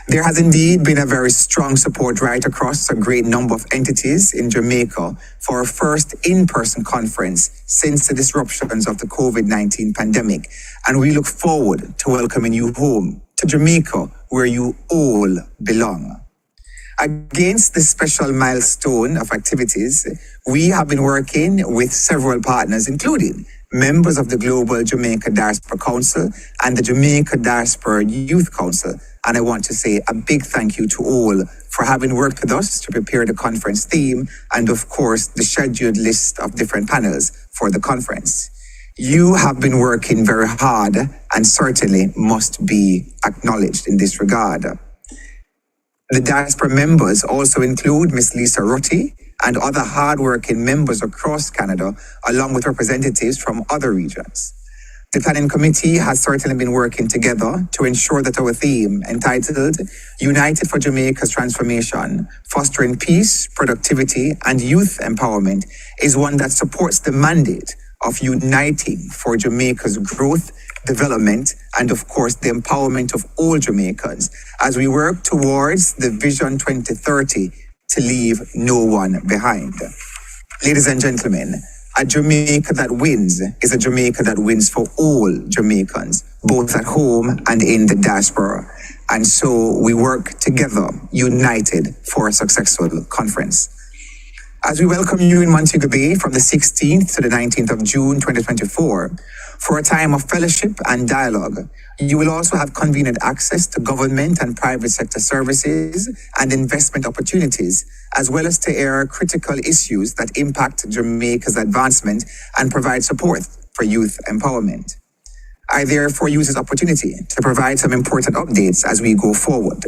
Speaker 15: There has indeed been a very strong support right across a great number of entities in Jamaica for our first in-person conference since the disruptions of the COVID-19 pandemic, and we look forward to welcoming you home to Jamaica, where you all belong. Against this special milestone of activities, we have been working with several partners, including members of the Global Jamaica Diaspora Council and the Jamaica Diaspora Youth Council. And I want to say a big thank you to all for having worked with us to prepare the conference theme and, of course, the scheduled list of different panels for the conference. You have been working very hard and certainly must be acknowledged in this regard. The diaspora members also include Ms. Lisa Rutti and other hard-working members across Canada, along with representatives from other regions. The planning committee has certainly been working together to ensure that our theme, entitled United for Jamaica's Transformation, Fostering Peace, Productivity, and Youth Empowerment, is one that supports the mandate of uniting for Jamaica's growth, development, and of course, the empowerment of all Jamaicans as we work towards the Vision 2030 to leave no one behind. Ladies and gentlemen, a Jamaica that wins is a Jamaica that wins for all Jamaicans, both at home and in the diaspora. And so we work together, united, for a successful conference. As we welcome you in Montego Bay from the 16th to the 19th of June 2024 for a time of fellowship and dialogue, you will also have convenient access to government and private sector services and investment opportunities, as well as to air critical issues that impact Jamaica's advancement and provide support for youth empowerment. I therefore use this opportunity to provide some important updates as we go forward.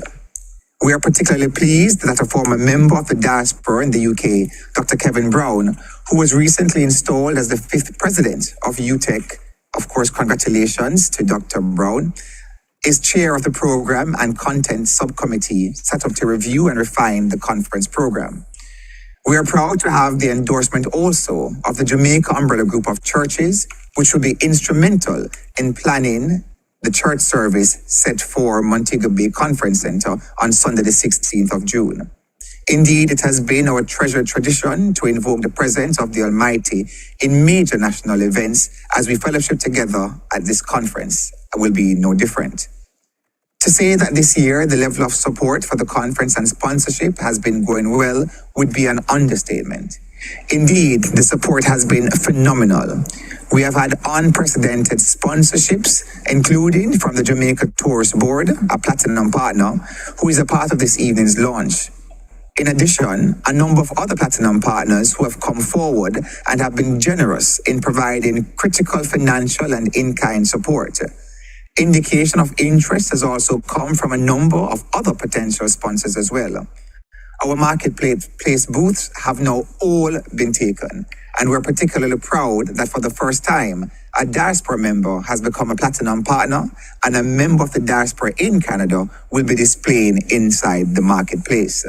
Speaker 15: We are particularly pleased that a former member of the diaspora in the UK, Dr. Kevin Brown, who was recently installed as the 5th president of UTEC, of course, congratulations to Dr. Brown, is chair of the program and content subcommittee set up to review and refine the conference program. We are proud to have the endorsement also of the Jamaica Umbrella Group of Churches, which will be instrumental in planning the church service set for Montego Bay Convention Centre on Sunday the 16th of June. Indeed, it has been our treasured tradition to invoke the presence of the Almighty in major national events as we fellowship together at this conference. Will be no different. To say that this year the level of support for the conference and sponsorship has been going well would be an understatement. Indeed, the support has been phenomenal. We have had unprecedented sponsorships, including from the Jamaica Tourist Board, a platinum partner, who is a part of this evening's launch. In addition, a number of other platinum partners who have come forward and have been generous in providing critical financial and in-kind support. Indication of interest has also come from a number of other potential sponsors as well. Our marketplace booths have now all been taken, and we're particularly proud that for the first time, a diaspora member has become a platinum partner, and a member of the diaspora in Canada will be displaying inside the marketplace.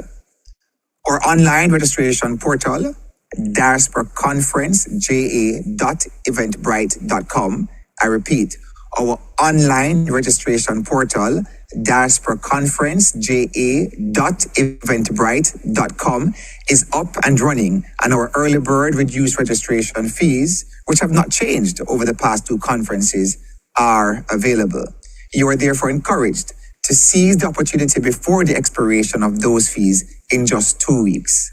Speaker 15: Our online registration portal, diasporaconferenceja.eventbrite.com. I repeat, our online registration portal, diasporaconferenceja.eventbrite.com, is up and running, and our early bird reduced registration fees, which have not changed over the past two conferences, are available. You are therefore encouraged to seize the opportunity before the expiration of those fees in just 2 weeks.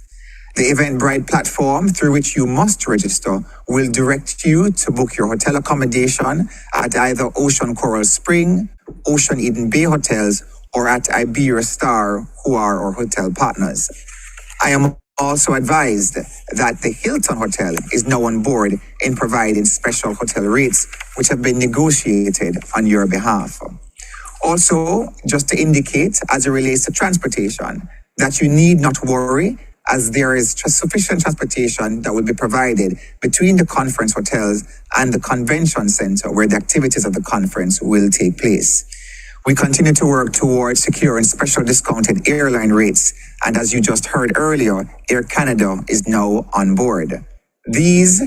Speaker 15: The Eventbrite platform through which you must register will direct you to book your hotel accommodation at either Ocean Coral Spring, Ocean Eden Bay Hotels, or at Iberia Star, who are our hotel partners. I am also advised that the Hilton Hotel is now on board in providing special hotel rates, which have been negotiated on your behalf. Also, just to indicate, as it relates to transportation, that you need not worry, as there is sufficient transportation that will be provided between the conference hotels and the convention center where the activities of the conference will take place. We continue to work towards securing special discounted airline rates, and as you just heard earlier, Air Canada is now on board. These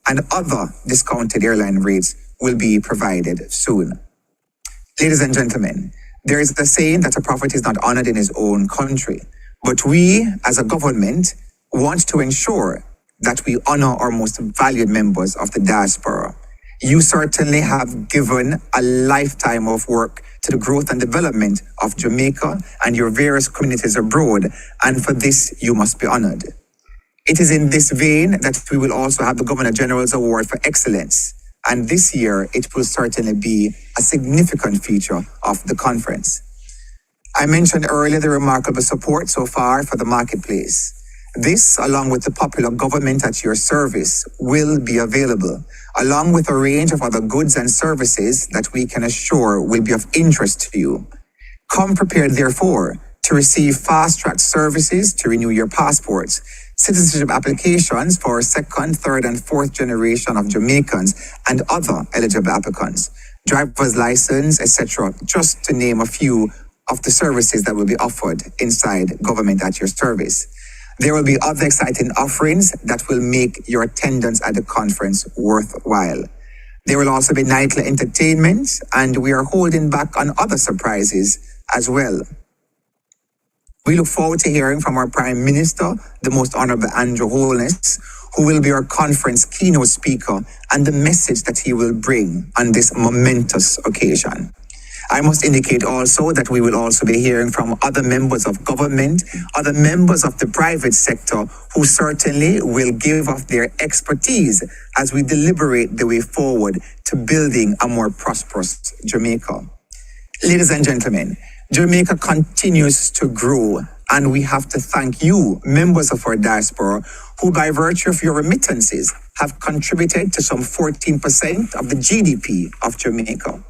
Speaker 15: and other discounted airline rates will be provided soon. Ladies and gentlemen, there is the saying that a prophet is not honored in his own country. But we, as a government, want to ensure that we honor our most valued members of the diaspora. You certainly have given a lifetime of work to the growth and development of Jamaica and your various communities abroad, and for this you must be honored. It is in this vein that we will also have the Governor General's Award for Excellence, and this year it will certainly be a significant feature of the conference. I mentioned earlier the remarkable support so far for the marketplace. This, along with the popular government at your service, will be available, along with a range of other goods and services that we can assure will be of interest to you. Come prepared, therefore, to receive fast-track services to renew your passports, citizenship applications for second, third, and fourth generation of Jamaicans and other eligible applicants, driver's license, etc., just to name a few of the services that will be offered inside government at your service. There will be other exciting offerings that will make your attendance at the conference worthwhile. There will also be nightly entertainment, and we are holding back on other surprises as well. We look forward to hearing from our Prime Minister, the Most Honorable Andrew Holness, who will be our conference keynote speaker, and the message that he will bring on this momentous occasion. I must indicate also that we will also be hearing from other members of government, other members of the private sector, who certainly will give us their expertise as we deliberate the way forward to building a more prosperous Jamaica. Ladies and gentlemen, Jamaica continues to grow, and we have to thank you, members of our diaspora, who by virtue of your remittances have contributed to some 14% of the GDP of Jamaica.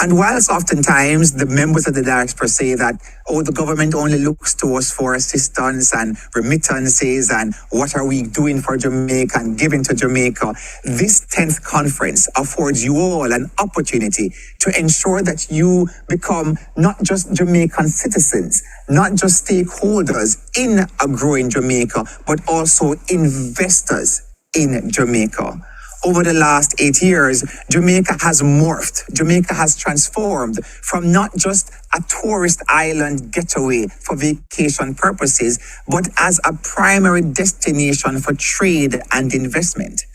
Speaker 15: And whilst oftentimes the members of the diaspora say that, oh, the government only looks to us for assistance and remittances and what are we doing for Jamaica and giving to Jamaica, this 10th conference affords you all an opportunity to ensure that you become not just Jamaican citizens, not just stakeholders in a growing Jamaica, but also investors in Jamaica. Over the last 8 years, Jamaica has morphed. Jamaica has transformed from not just a tourist island getaway for vacation purposes, but as a primary destination for trade and investment.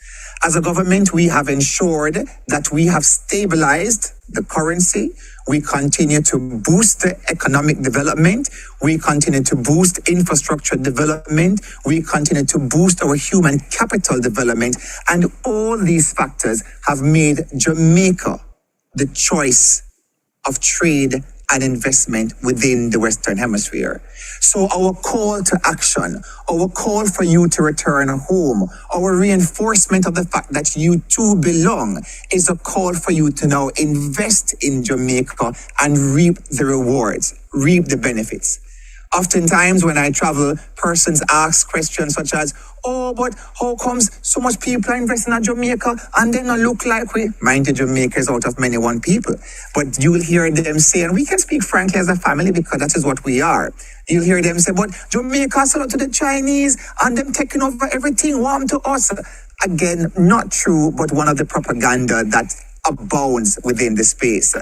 Speaker 15: As a government, we have ensured that we have stabilized the currency. We continue to boost the economic development. We continue to boost infrastructure development. We continue to boost our human capital development. And all these factors have made Jamaica the choice of trade and investment within the Western Hemisphere. So our call to action, our call for you to return home, our reinforcement of the fact that you too belong is a call for you to now invest in Jamaica and reap the rewards, reap the benefits. Oftentimes when I travel, persons ask questions such as, oh, but how comes so much people are investing in Jamaica and they not look like we? Mind you, Jamaica is out of many one people. But you will hear them say, and we can speak frankly as a family because that is what we are. You'll hear them say, but Jamaica sold out to the Chinese and them taking over everything, warm to us. Again, not true, but one of the propaganda that abounds within the space.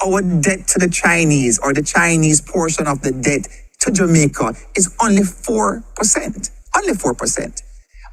Speaker 15: Our debt to the Chinese, or the Chinese portion of the debt to Jamaica, is only 4%. Only 4%.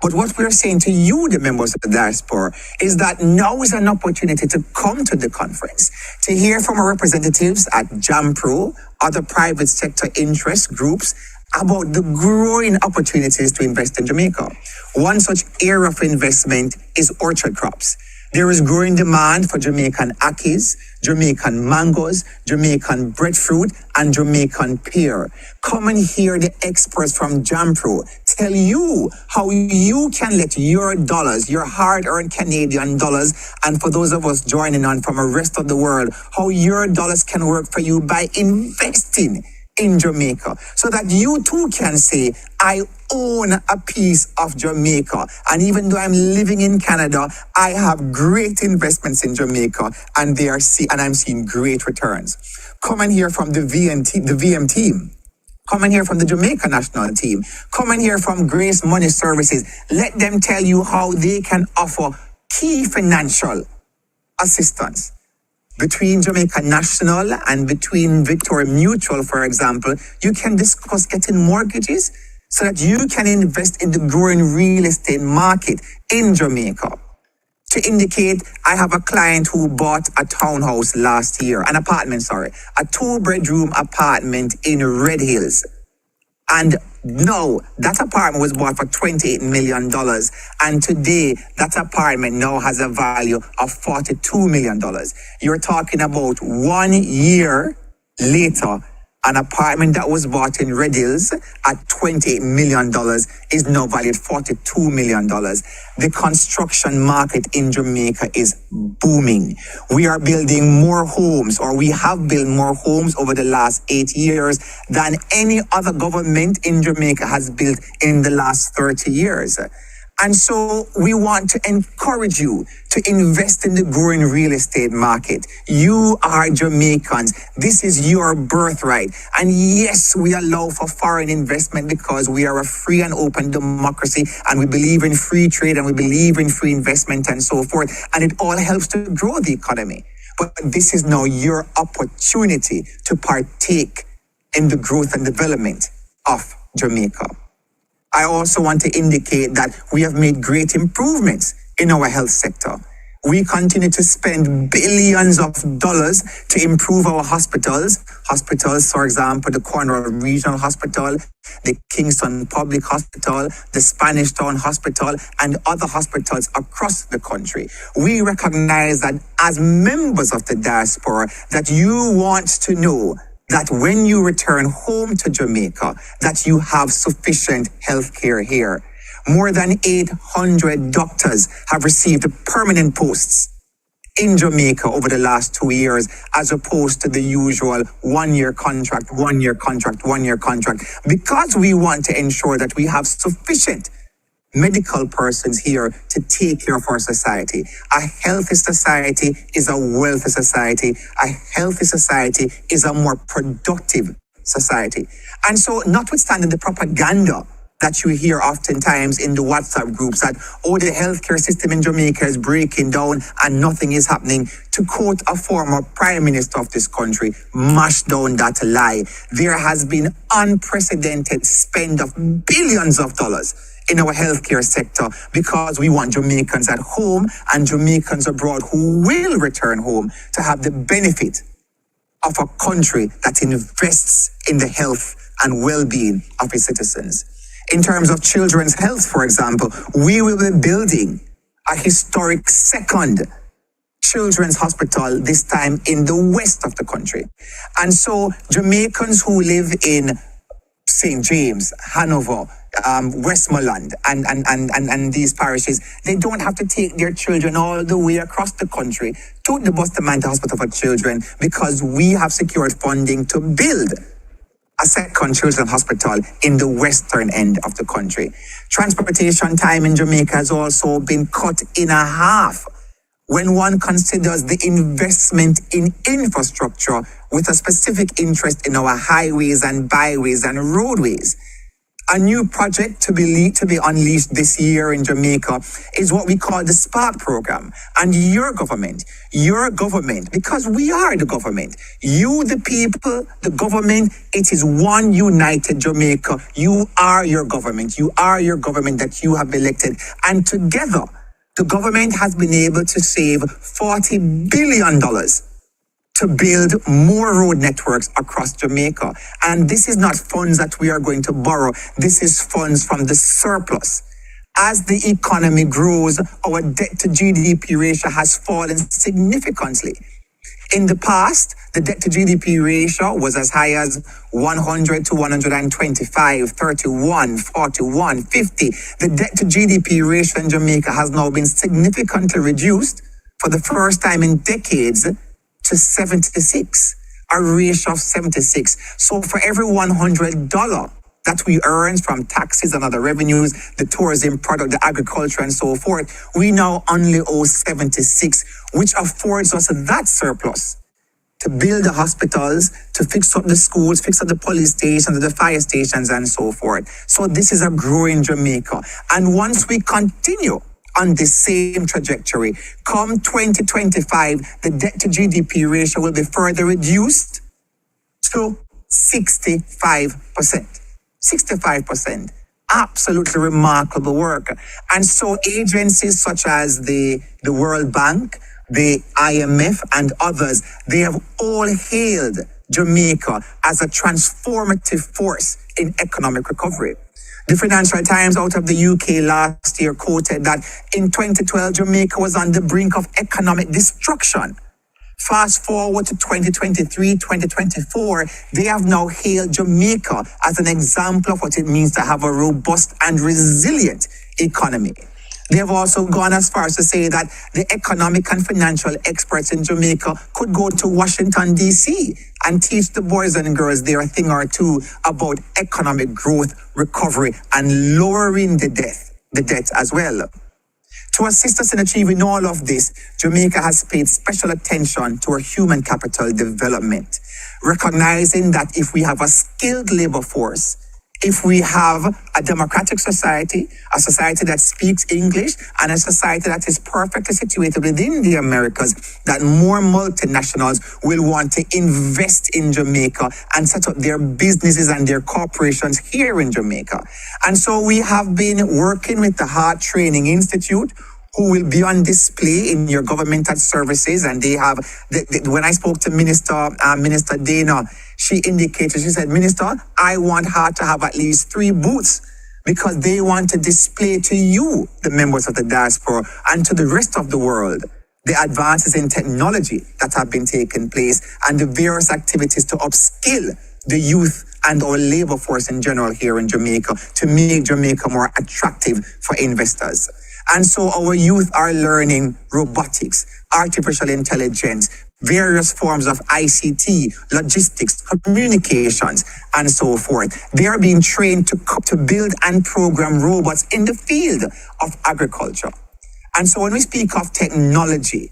Speaker 15: But what we're saying to you, the members of the diaspora, is that now is an opportunity to come to the conference, to hear from our representatives at JAMPRO, other private sector interest groups, about the growing opportunities to invest in Jamaica. One such area of investment is orchard crops. There is growing demand for Jamaican akis, Jamaican mangoes, Jamaican breadfruit, and Jamaican pear. Come and hear the experts from JAMPRO tell you how you can let your dollars, your hard-earned Canadian dollars, and for those of us joining on from the rest of the world, how your dollars can work for you by investing in Jamaica, so that you too can say, I own a piece of Jamaica. And even though I'm living in Canada, I have great investments in Jamaica, and I'm seeing great returns. Come and hear from the VM team. Come and hear from the Jamaica national team. Come and hear from Grace Money Services. Let them tell you how they can offer key financial assistance. Between Jamaica National and between Victoria Mutual, for example, you can discuss getting mortgages so that you can invest in the growing real estate market in Jamaica. to indicate I have a client who bought a townhouse last year, a 2-bedroom apartment in Red Hills. And no, that apartment was bought for $28 million. And today, that apartment now has a value of $42 million. You're talking about 1 year later, an apartment that was bought in Red Hills at $28 million is now valued $42 million. The construction market in Jamaica is booming. We are building more homes, or we have built more homes over the last 8 years than any other government in Jamaica has built in the last 30 years. And so we want to encourage you to invest in the growing real estate market. You are Jamaicans. This is your birthright. And yes, we allow for foreign investment because we are a free and open democracy, and we believe in free trade, and we believe in free investment and so forth. And it all helps to grow the economy. But this is now your opportunity to partake in the growth and development of Jamaica. I also want to indicate that we have made great improvements in our health sector. We continue to spend billions of dollars to improve our hospitals. Hospitals, for example, the Cornwall Regional Hospital, the Kingston Public Hospital, the Spanish Town Hospital, and other hospitals across the country. We recognize that as members of the diaspora, that you want to know that when you return home to Jamaica, that you have sufficient health care here. More than 800 doctors have received permanent posts in Jamaica over the last 2 years, as opposed to the usual 1 year contract, because we want to ensure that we have sufficient medical persons here to take care of our society. A healthy society is a wealthy society. A healthy society is a more productive society. And so, notwithstanding the propaganda that you hear oftentimes in the WhatsApp groups that, oh, the healthcare system in Jamaica is breaking down and nothing is happening, to quote a former prime minister of this country, mash down that lie. There has been unprecedented spend of billions of dollars in our healthcare sector because we want Jamaicans at home and Jamaicans abroad who will return home to have the benefit of a country that invests in the health and well-being of its citizens. In terms of children's health, for example, we will be building a historic second children's hospital, this time in the west of the country. And so Jamaicans who live in St. James, Hanover, Westmoreland, and these parishes, they don't have to take their children all the way across the country to the Bustamante Hospital for Children, because we have secured funding to build a second children's hospital in the western end of the country. Transportation time in Jamaica has also been cut in half when one considers the investment in infrastructure with a specific interest in our highways and byways and roadways. A new project to be unleashed this year in Jamaica is what we call the Spark program. And your government, because we are the government, you, the people, the government, it is one united Jamaica. You are your government that you have elected. And together, the government has been able to save $40 billion to build more road networks across Jamaica. And this is not funds that we are going to borrow. This is funds from the surplus. As the economy grows, our debt to GDP ratio has fallen significantly. In the past, the debt to GDP ratio was as high as 100 to 125, 31, 41, 50. The debt to GDP ratio in Jamaica has now been significantly reduced for the first time in decades to 76, a ratio of 76. So for every $100 that we earn from taxes and other revenues, the tourism product, the agriculture and so forth, we now only owe 76, which affords us that surplus to build the hospitals, to fix up the schools, fix up the police stations, the fire stations and so forth. So this is a growing Jamaica. And once we continue on the same trajectory, come 2025, the debt to GDP ratio will be further reduced to 65%. 65%. absolutely remarkable work. And so agencies such as the World Bank, the IMF, and others, they have all hailed Jamaica as a transformative force in economic recovery. The Financial Times out of the UK last year quoted that in 2012, Jamaica was on the brink of economic destruction. Fast forward to 2023, 2024, they have now hailed Jamaica as an example of what it means to have a robust and resilient economy. They have also gone as far as to say that the economic and financial experts in Jamaica could go to Washington, D.C. and teach the boys and girls there a thing or two about economic growth, recovery, and lowering the debt as well. To assist us in achieving all of this, Jamaica has paid special attention to our human capital development, recognizing that if we have a skilled labor force, if we have a democratic society, a society that speaks English, and a society that is perfectly situated within the Americas, that more multinationals will want to invest in Jamaica and set up their businesses and their corporations here in Jamaica. And so we have been working with the Heart Training Institute, who will be on display in your governmental services. And they have, when I spoke to Minister Dana, she indicated, she said, Minister, I want her to have at least 3 booths because they want to display to you, the members of the diaspora, and to the rest of the world, the advances in technology that have been taking place and the various activities to upskill the youth and our labor force in general here in Jamaica to make Jamaica more attractive for investors. And so our youth are learning robotics, artificial intelligence, various forms of ICT, logistics, communications, and so forth. They are being trained to build and program robots in the field of agriculture. And so when we speak of technology,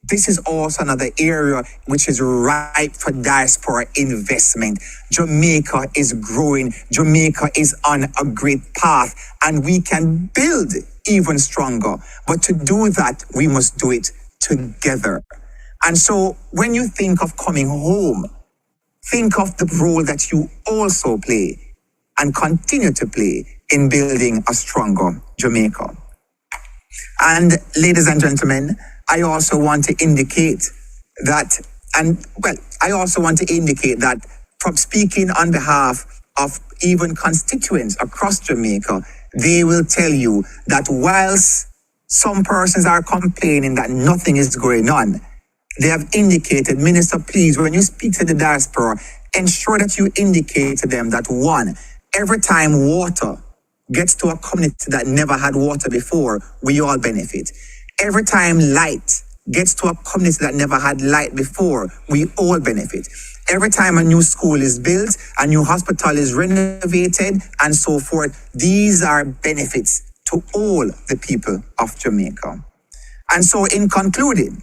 Speaker 15: this is also another area which is ripe for diaspora investment. Jamaica is growing. Jamaica is on a great path, and we can build even stronger. But to do that, we must do it together. And so when you think of coming home, think of the role that you also play and continue to play in building a stronger Jamaica. And ladies and gentlemen, I also want to indicate that, from speaking on behalf of even constituents across Jamaica, they will tell you that whilst some persons are complaining that nothing is going on, they have indicated, Minister, please, when you speak to the diaspora, ensure that you indicate to them that, one, every time water gets to a community that never had water before, we all benefit. Every time light gets to a community that never had light before, we all benefit. Every time a new school is built, a new hospital is renovated, and so forth, these are benefits to all the people of Jamaica. And so in concluding,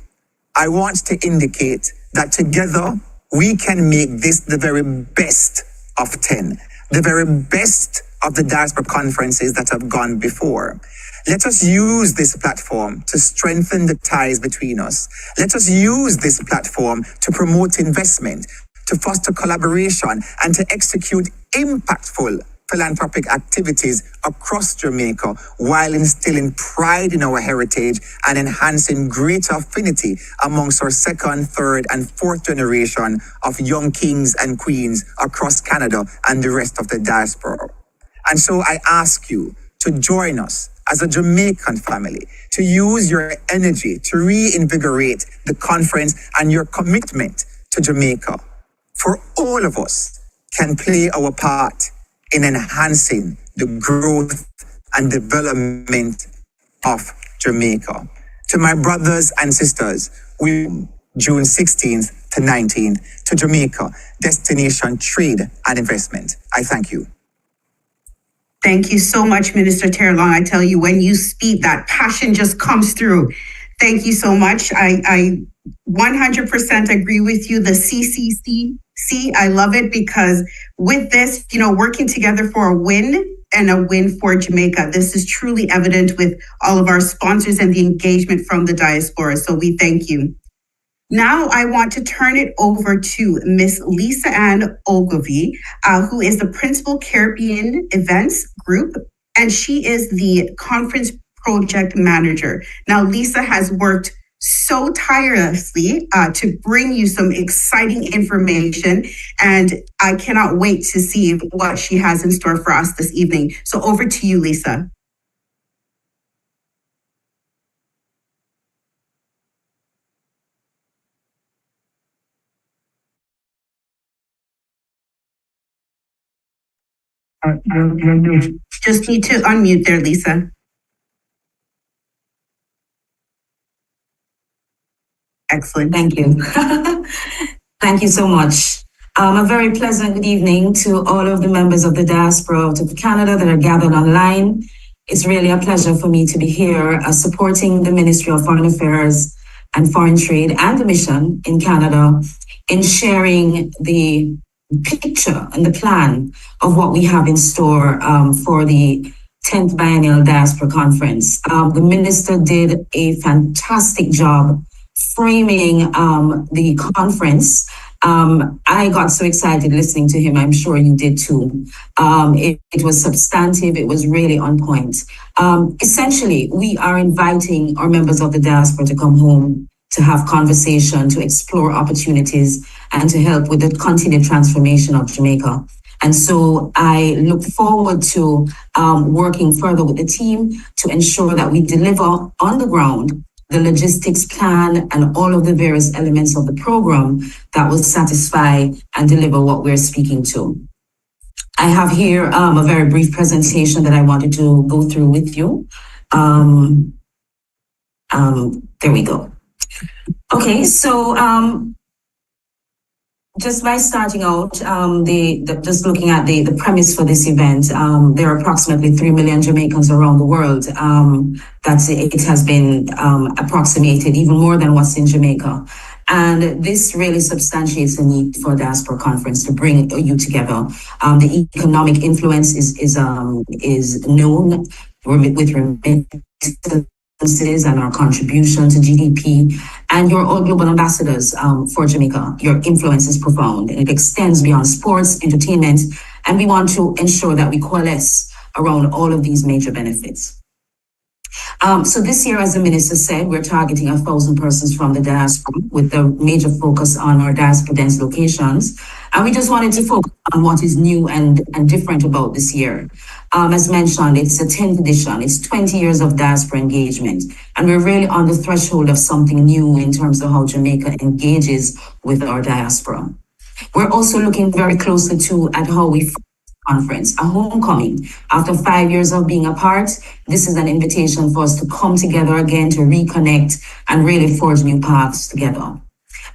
Speaker 15: I want to indicate that together we can make this the very best of 10, the very best of the diaspora conferences that have gone before. Let us use this platform to strengthen the ties between us. Let us use this platform to promote investment, to foster collaboration, and to execute impactful philanthropic activities across Jamaica while instilling pride in our heritage and enhancing greater affinity amongst our second, third, and fourth generation of young kings and queens across Canada and the rest of the diaspora. And so I ask you to join us as a Jamaican family, to use your energy to reinvigorate the conference and your commitment to Jamaica. For all of us can play our part in enhancing the growth and development of Jamaica. To my brothers and sisters, we June 16th to 19th to Jamaica, destination trade and investment. I thank you.
Speaker 7: Thank you so much, Minister Terrelong. I tell you, when you speak, that passion just comes through. Thank you so much. I 100% agree with you. The CCCC, I love it because with this, working together for a win and a win for Jamaica, this is truly evident with all of our sponsors and the engagement from the diaspora. So we thank you. Now I want to turn it over to Miss Lisa Ann Ogilvie, who is the Principal Caribbean Events Group, and she is the Conference Project Manager. Now, Lisa has worked so tirelessly to bring you some exciting information, and I cannot wait to see what she has in store for us this evening. So over to you, Lisa. Just need to unmute there, Lisa. Excellent.
Speaker 16: Thank you. Thank you so much. A very pleasant good evening to all of the members of the diaspora of Canada that are gathered online. It's really a pleasure for me to be here supporting the Ministry of Foreign Affairs and Foreign Trade and the mission in Canada in sharing the picture and the plan of what we have in store for the 10th Biennial Diaspora Conference. The minister did a fantastic job framing the conference. I got so excited listening to him. I'm sure you did too. It was substantive. It was really on point. Essentially, we are inviting our members of the diaspora to come home, to have conversation, to explore opportunities, and to help with the continued transformation of Jamaica. And so I look forward to working further with the team to ensure that we deliver on the ground the logistics plan and all of the various elements of the program that will satisfy and deliver what we're speaking to. I have here a very brief presentation that I wanted to go through with you. There we go. Okay, so just by starting out, just looking at the premise for this event, there are approximately 3 million Jamaicans around the world. It has been approximated even more than what's in Jamaica. And this really substantiates the need for a diaspora conference to bring you together. The economic influence is known with remittances and our contribution to GDP, and you're all global ambassadors for Jamaica. Your influence is profound and it extends beyond sports, entertainment, and we want to ensure that we coalesce around all of these major benefits. So this year, as the minister said, we're targeting 1,000 persons from the diaspora with a major focus on our diaspora dense locations. And we just wanted to focus on what is new and different about this year. As mentioned, it's the 10th edition. It's 20 years of diaspora engagement. And we're really on the threshold of something new in terms of how Jamaica engages with our diaspora. We're also looking very closely too at how we conference, a homecoming. After 5 years of being apart, this is an invitation for us to come together again, to reconnect and really forge new paths together.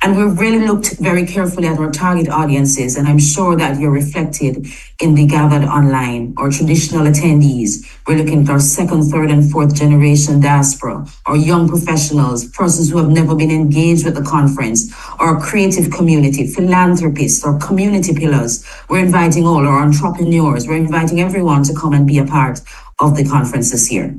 Speaker 16: And we've really looked very carefully at our target audiences, and I'm sure that you're reflected in the gathered online, our traditional attendees. We're looking at our second, third, and fourth generation diaspora, our young professionals, persons who have never been engaged with the conference, our creative community, philanthropists, our community pillars. We're inviting all our entrepreneurs. We're inviting everyone to come and be a part of the conference this year.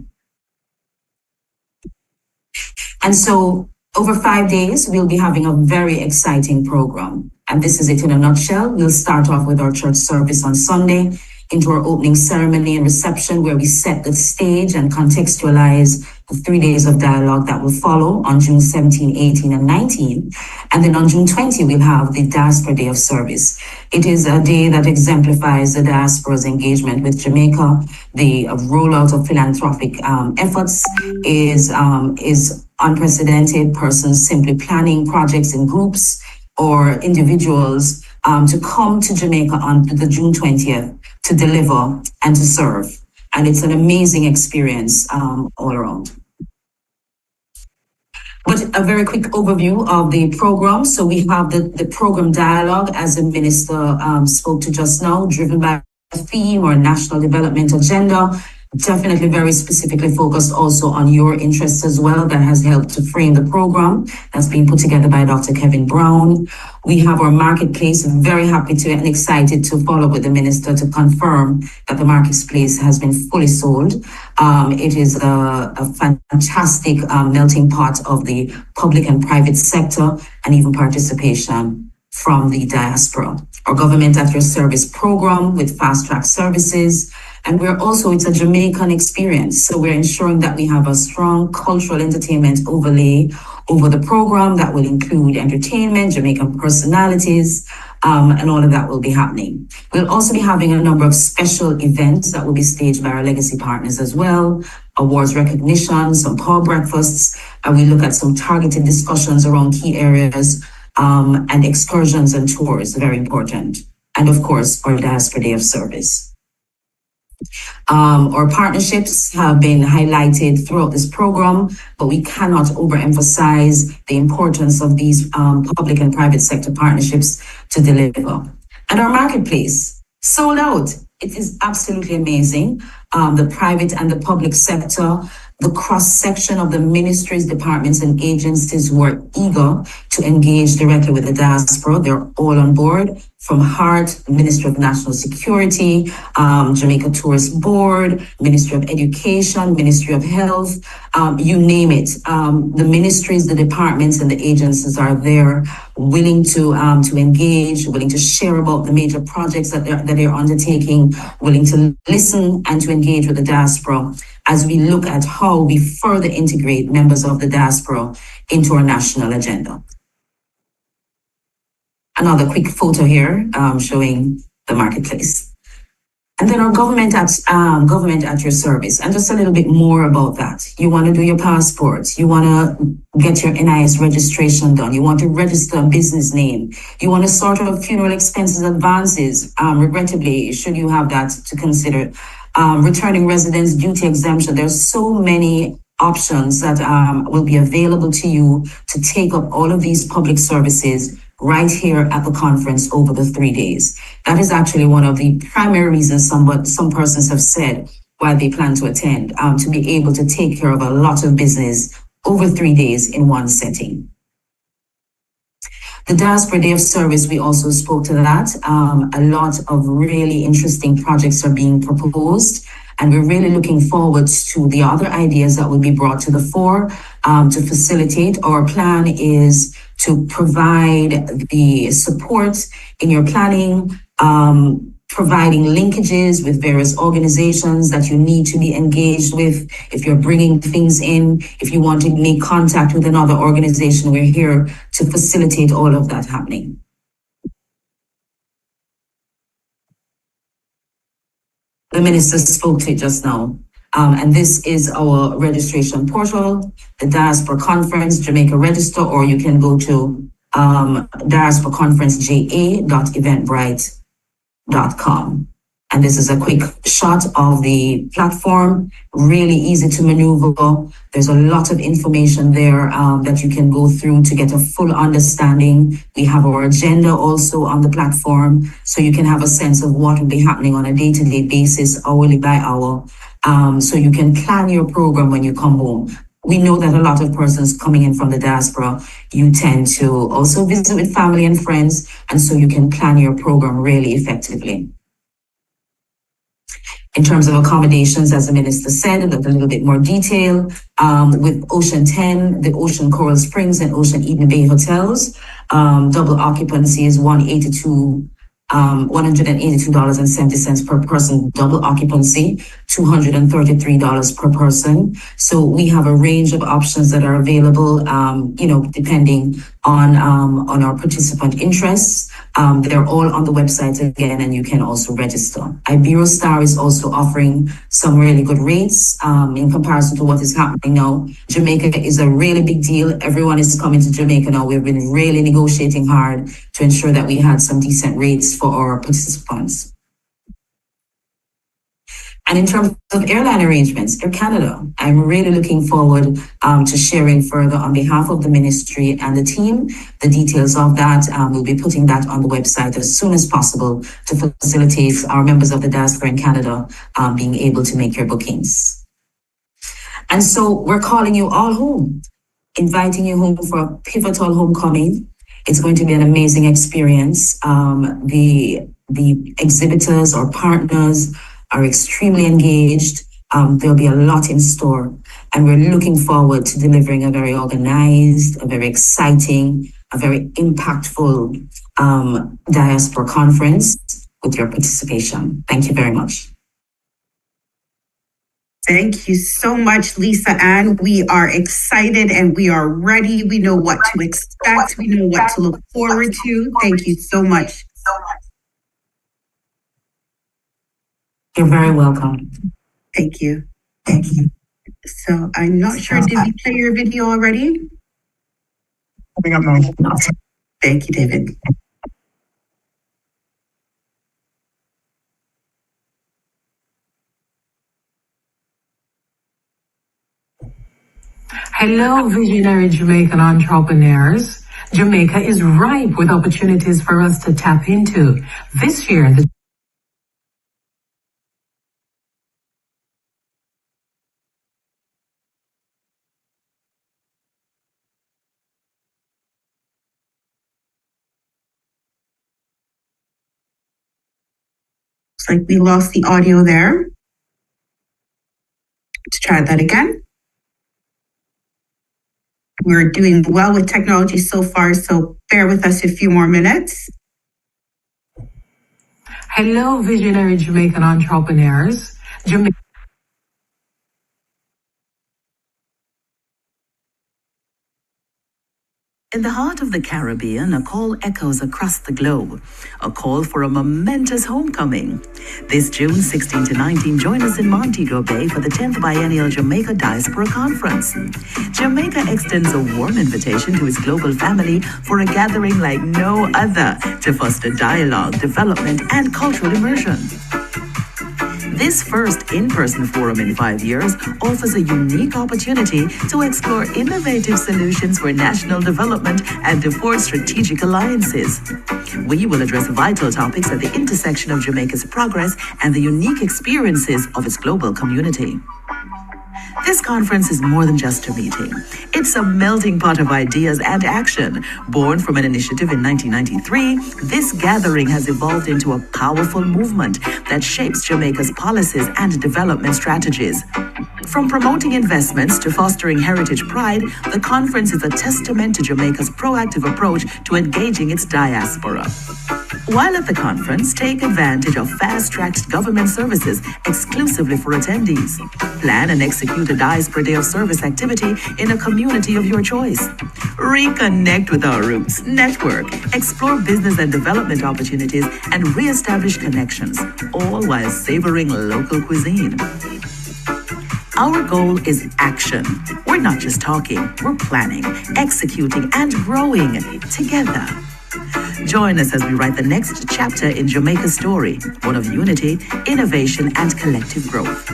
Speaker 16: And so, over 5 days, we'll be having a very exciting program. And this is it in a nutshell. We'll start off with our church service on Sunday, into our opening ceremony and reception, where we set the stage and contextualize the 3 days of dialogue that will follow on June 17, 18, and 19. And then on June 20, we'll have the Diaspora Day of Service. It is a day that exemplifies the diaspora's engagement with Jamaica. The rollout of philanthropic efforts is unprecedented. Persons simply planning projects in groups or individuals to come to Jamaica on the June 20th to deliver and to serve. And it's an amazing experience all around. But a very quick overview of the program. So we have the program dialogue, as the minister spoke to just now, driven by a theme or national development agenda. definitely very specifically focused also on your interests as well. That has helped to frame the program that's been put together by Dr. Kevin Brown. We have our marketplace. Very happy to and excited to follow up with the minister to confirm that the marketplace has been fully sold. It is a fantastic melting pot of the public and private sector and even participation from the diaspora. Our Government at Your Service program with fast track services. And it's a Jamaican experience. So we're ensuring that we have a strong cultural entertainment overlay over the program that will include entertainment, Jamaican personalities, and all of that will be happening. We'll also be having a number of special events that will be staged by our legacy partners as well, awards recognition, some power breakfasts, and we look at some targeted discussions around key areas, and excursions and tours, very important. And of course, our Diaspora Day of Service. Our partnerships have been highlighted throughout this program, but we cannot overemphasize the importance of these public and private sector partnerships to deliver. And our marketplace, sold out. It is absolutely amazing. The private and the public sector, the cross-section of the ministries, departments, and agencies who are eager to engage directly with the diaspora. They're all on board, from HEART, Ministry of National Security, Jamaica Tourist Board, Ministry of Education, Ministry of Health, you name it. The ministries, the departments, and the agencies are there, willing to engage, willing to share about the major projects that they're undertaking, willing to listen and to engage with the diaspora as we look at how we further integrate members of the diaspora into our national agenda. Another quick photo here showing the marketplace. And then our government at your service. And just a little bit more about that. You want to do your passports. You want to get your NIS registration done. You want to register a business name. You want to sort out funeral expenses advances. Regrettably, should you have that to consider. Returning residence duty exemption. There's so many options that will be available to you to take up all of these public services right here at the conference over the 3 days. That is actually one of the primary reasons some persons have said why they plan to attend, to be able to take care of a lot of business over 3 days in one setting. The Diaspora Day of Service, we also spoke to that. A lot of really interesting projects are being proposed, and we're really looking forward to the other ideas that will be brought to the fore to facilitate. Our plan is to provide the support in your planning, providing linkages with various organizations that you need to be engaged with. If you're bringing things in, if you want to make contact with another organization, we're here to facilitate all of that happening. The minister spoke to it just now. And this is our registration portal, the Diaspora Conference Jamaica Register, or you can go to diasporaconferenceja.eventbrite.com. And this is a quick shot of the platform, really easy to maneuver. There's a lot of information there that you can go through to get a full understanding. We have our agenda also on the platform, so you can have a sense of what will be happening on a day-to-day basis, hourly by hour. So you can plan your program when you come home. We know that a lot of persons coming in from the diaspora, you tend to also visit with family and friends, and so you can plan your program really effectively. In terms of accommodations, as the minister said, a little bit more detail, with Ocean 10, the Ocean Coral Springs and Ocean Eden Bay hotels, double occupancy is $182.70 per person, double occupancy, $233 per person. So we have a range of options that are available, depending on our participant interests. They're all on the website again, and you can also register. Iberostar is also offering some really good rates in comparison to what is happening now. Jamaica is a really big deal. Everyone is coming to Jamaica now. We've been really negotiating hard to ensure that we had some decent rates for our participants. And in terms of airline arrangements, Air Canada, I'm really looking forward to sharing further on behalf of the ministry and the team. The details of that, we'll be putting that on the website as soon as possible to facilitate our members of the diaspora in Canada being able to make your bookings. And so we're calling you all home, inviting you home for a pivotal homecoming. It's going to be an amazing experience. The exhibitors or partners are extremely engaged. There'll be a lot in store, and we're looking forward to delivering a very organized, a very exciting, a very impactful diaspora conference with your participation. Thank you very much.
Speaker 7: Thank you so much, Lisa Ann. We are excited and we are ready. We know what to expect. We know what to look forward to. Thank you so much.
Speaker 16: You're very welcome.
Speaker 7: Thank you. Thank you. So I'm not sure, did we play your video already?
Speaker 4: Coming up now.
Speaker 7: Thank you, David.
Speaker 1: Hello, visionary Jamaican entrepreneurs. Jamaica is ripe with opportunities for us to tap into. This year, the
Speaker 7: Looks like we lost the audio there. Let's try that again. We're doing well with technology so far, so bear with us a few more minutes.
Speaker 1: Hello, visionary Jamaican entrepreneurs.
Speaker 10: In the heart of the Caribbean, a call echoes across the globe, a call for a momentous homecoming. This June 16 to 19, join us in Montego Bay for the 10th Biennial Jamaica Diaspora Conference. Jamaica extends a warm invitation to its global family for a gathering like no other to foster dialogue, development, and cultural immersion. This first in-person forum in 5 years offers a unique opportunity to explore innovative solutions for national development and to forge strategic alliances. We will address vital topics at the intersection of Jamaica's progress and the unique experiences of its global community. This conference is more than just a meeting. It's a melting pot of ideas and action. Born from an initiative in 1993, this gathering has evolved into a powerful movement that shapes Jamaica's policies and development strategies. From promoting investments to fostering heritage pride, the conference is a testament to Jamaica's proactive approach to engaging its diaspora. While at the conference, take advantage of fast-tracked government services exclusively for attendees. Plan and execute a Diaspora Day of Service activity in a community of your choice. Reconnect with our roots, network, explore business and development opportunities, and re-establish connections, all while savoring local cuisine. Our goal is action. We're not just talking, we're planning, executing, and growing together. Join us as we write the next chapter in Jamaica's story, one of unity, innovation, and collective growth.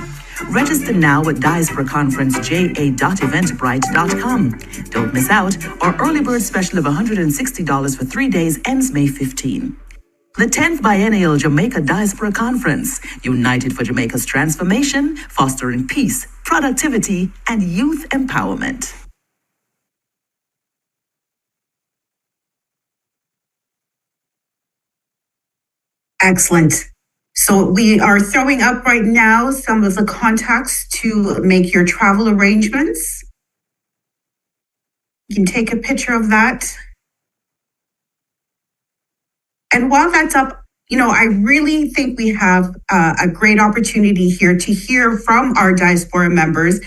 Speaker 10: Register now at diasporaconferenceja.eventbrite.com. Don't miss out. Our early bird special of $160 for 3 days ends May 15. The 10th Biennial Jamaica Diaspora Conference, united for Jamaica's transformation, fostering peace, productivity, and youth empowerment.
Speaker 7: Excellent. So we are throwing up right now some of the contacts to make your travel arrangements. You can take a picture of that. And while that's up, I really think we have a great opportunity here to hear from our diaspora members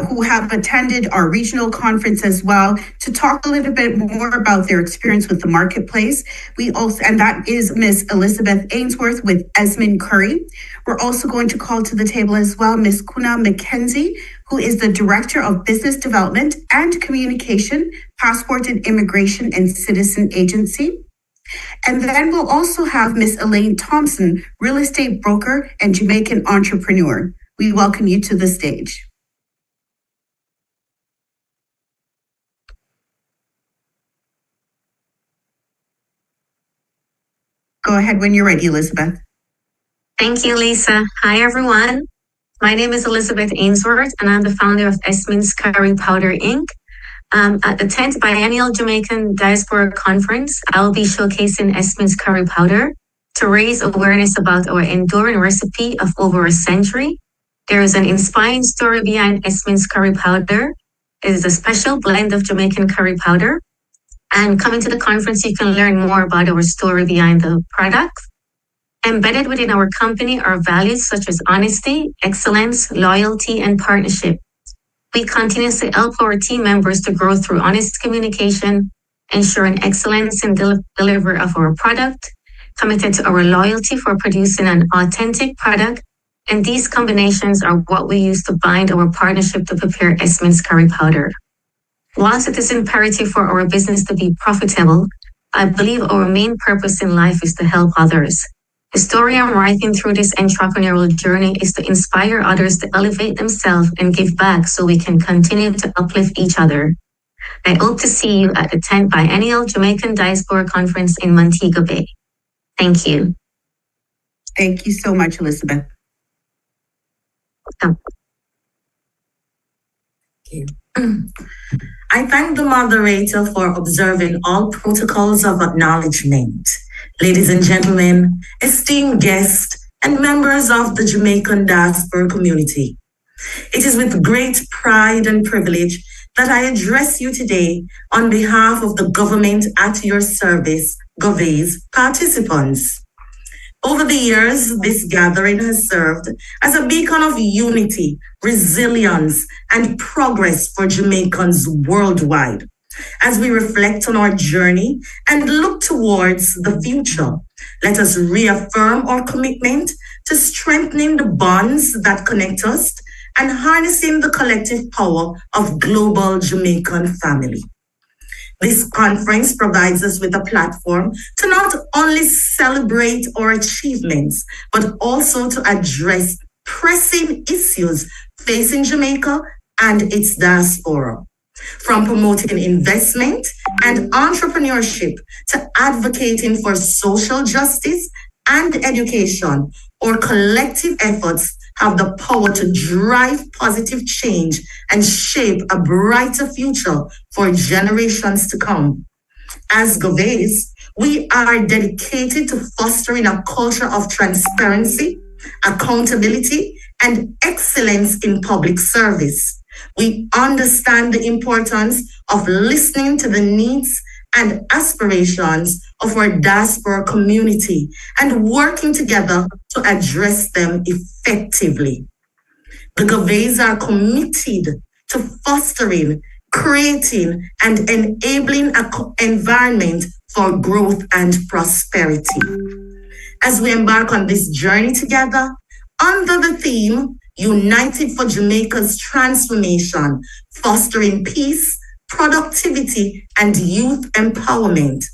Speaker 7: who have attended our regional conference as well, to talk a little bit more about their experience with the marketplace. And that is Miss Elizabeth Ainsworth with Esmond Curry. We're also going to call to the table as well Miss Kuna McKenzie, who is the Director of Business Development and Communication, Passport and Immigration and Citizen Agency. And then we'll also have Miss Elaine Thompson, real estate broker and Jamaican entrepreneur. We welcome you to the stage. Go ahead when you're ready, Elizabeth.
Speaker 2: Thank you, Lisa. Hi, everyone. My name is Elizabeth Ainsworth, and I'm the founder of Esmond's Curry Powder, Inc. At the 10th Biennial Jamaican Diaspora Conference, I'll be showcasing Esmond's Curry Powder to raise awareness about our enduring recipe of over a century. There is an inspiring story behind Esmond's Curry Powder. It is a special blend of Jamaican curry powder. And coming to the conference, you can learn more about our story behind the product. Embedded within our company are values such as honesty, excellence, loyalty, and partnership. We continuously help our team members to grow through honest communication, ensuring excellence in delivery of our product, committed to our loyalty for producing an authentic product, and these combinations are what we use to bind our partnership to prepare Esmond's Curry Powder. Whilst it is imperative for our business to be profitable, I believe our main purpose in life is to help others. The story I'm writing through this entrepreneurial journey is to inspire others to elevate themselves and give back so we can continue to uplift each other. I hope to see you at the 10th Biennial Jamaican Diaspora Conference in Montego Bay. Thank you.
Speaker 7: Thank you so much, Elizabeth.
Speaker 2: Welcome.
Speaker 17: Thank you. I thank the moderator for observing all protocols of acknowledgement. Ladies and gentlemen, esteemed guests, and members of the Jamaican diaspora community, it is with great pride and privilege that I address you today on behalf of the government at your service, GOVAY's participants. Over the years, this gathering has served as a beacon of unity, resilience, and progress for Jamaicans worldwide. As we reflect on our journey and look towards the future, let us reaffirm our commitment to strengthening the bonds that connect us and harnessing the collective power of global Jamaican family. This conference provides us with a platform to not only celebrate our achievements, but also to address pressing issues facing Jamaica and its diaspora. From promoting investment and entrepreneurship to advocating for social justice and education, our collective efforts have the power to drive positive change and shape a brighter future for generations to come. As GOVAYs, we are dedicated to fostering a culture of transparency, accountability, and excellence in public service. We understand the importance of listening to the needs and aspirations of our diaspora community and working together to address them effectively. The GOVAYs are committed to fostering, creating, and enabling an environment for growth and prosperity. As we embark on this journey together, under the theme, United for Jamaica's Transformation, Fostering Peace, Productivity, and Youth Empowerment,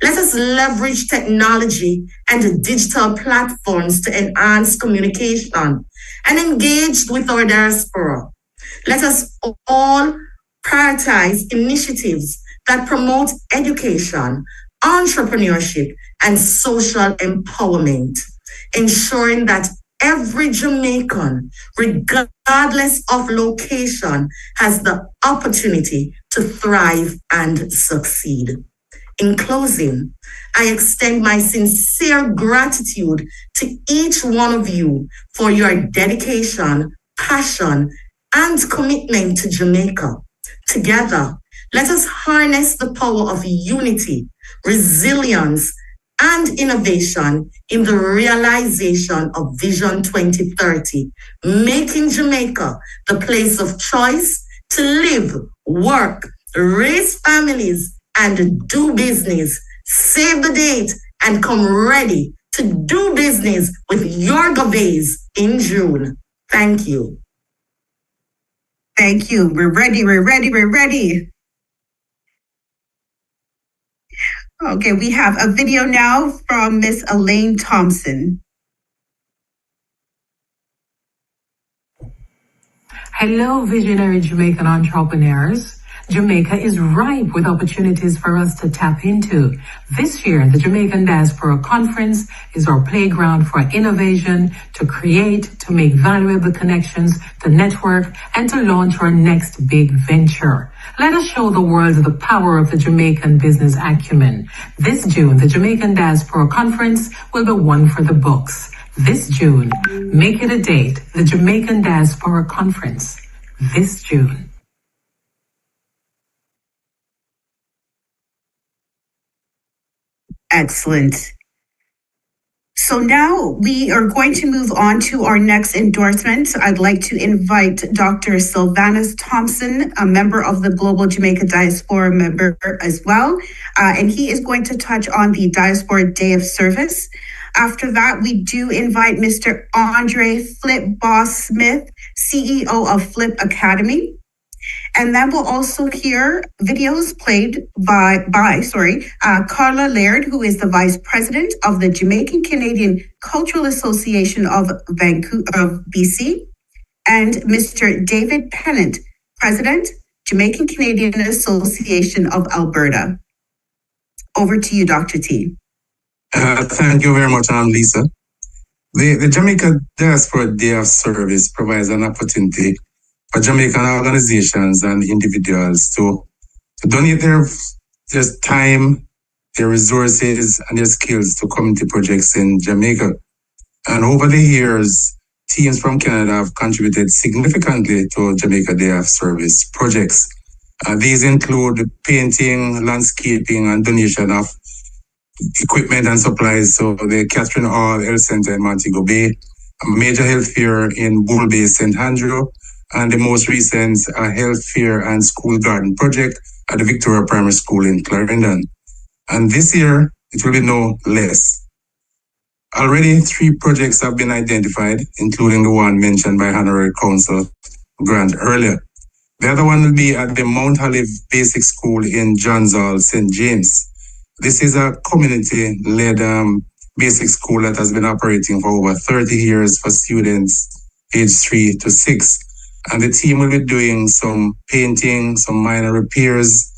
Speaker 17: let us leverage technology and digital platforms to enhance communication and engage with our diaspora. Let us all prioritize initiatives that promote education, entrepreneurship, and social empowerment, ensuring that every Jamaican, regardless of location, has the opportunity to thrive and succeed. In closing, I extend my sincere gratitude to each one of you for your dedication, passion, and commitment to Jamaica. Together, let us harness the power of unity, resilience, and innovation in the realization of Vision 2030, making Jamaica the place of choice to live, work, raise families, and do business. Save the date and come ready to do business with your GOVAYs in June. Thank you.
Speaker 7: Thank you. We're ready. Okay, we have a video now from Miss Elaine Thompson.
Speaker 18: Hello, visionary Jamaican entrepreneurs. Jamaica is ripe with opportunities for us to tap into. This year, the Jamaican Diaspora Conference is our playground for innovation, to create, to make valuable connections, to network, and to launch our next big venture. Let us show the world the power of the Jamaican business acumen. This June, the Jamaican Diaspora Conference will be one for the books. This June, make it a date, the Jamaican Diaspora Conference, this June.
Speaker 7: Excellent. So now we are going to move on to our next endorsement. I'd like to invite Dr. Sylvanus Thompson, a member of the Global Jamaica Diaspora member as well. And he is going to touch on the Diaspora Day of Service. After that, we do invite Mr. Andre Flip Boss Smith, CEO of Flip Academy. And then we'll also hear videos played by Carla Laird, who is the Vice President of the Jamaican Canadian Cultural Association of Vancouver, of BC, and Mr. David Pennant, President, Jamaican Canadian Association of Alberta. Over to you, Dr. T.
Speaker 19: Thank you very much, Lisa. The Jamaica Diaspora Day of Service provides an opportunity for Jamaican organizations and individuals to donate their time, their resources, and their skills to community projects in Jamaica. And over the years, teams from Canada have contributed significantly to Jamaica Day of Service projects. These include painting, landscaping, and donation of equipment and supplies. So the Catherine Hall Health Center in Montego Bay, a major health fair in Bull Bay, St. Andrew, and the most recent health fair and school garden project at the Victoria Primary School in Clarendon. And this year, it will be no less. Already 3 projects have been identified, including the one mentioned by Honorary Council Grant earlier. The other one will be at the Mount Olive Basic School in Johns Hall, St. James. This is a community-led basic school that has been operating for over 30 years for students aged 3 to 6. And the team will be doing some painting, some minor repairs,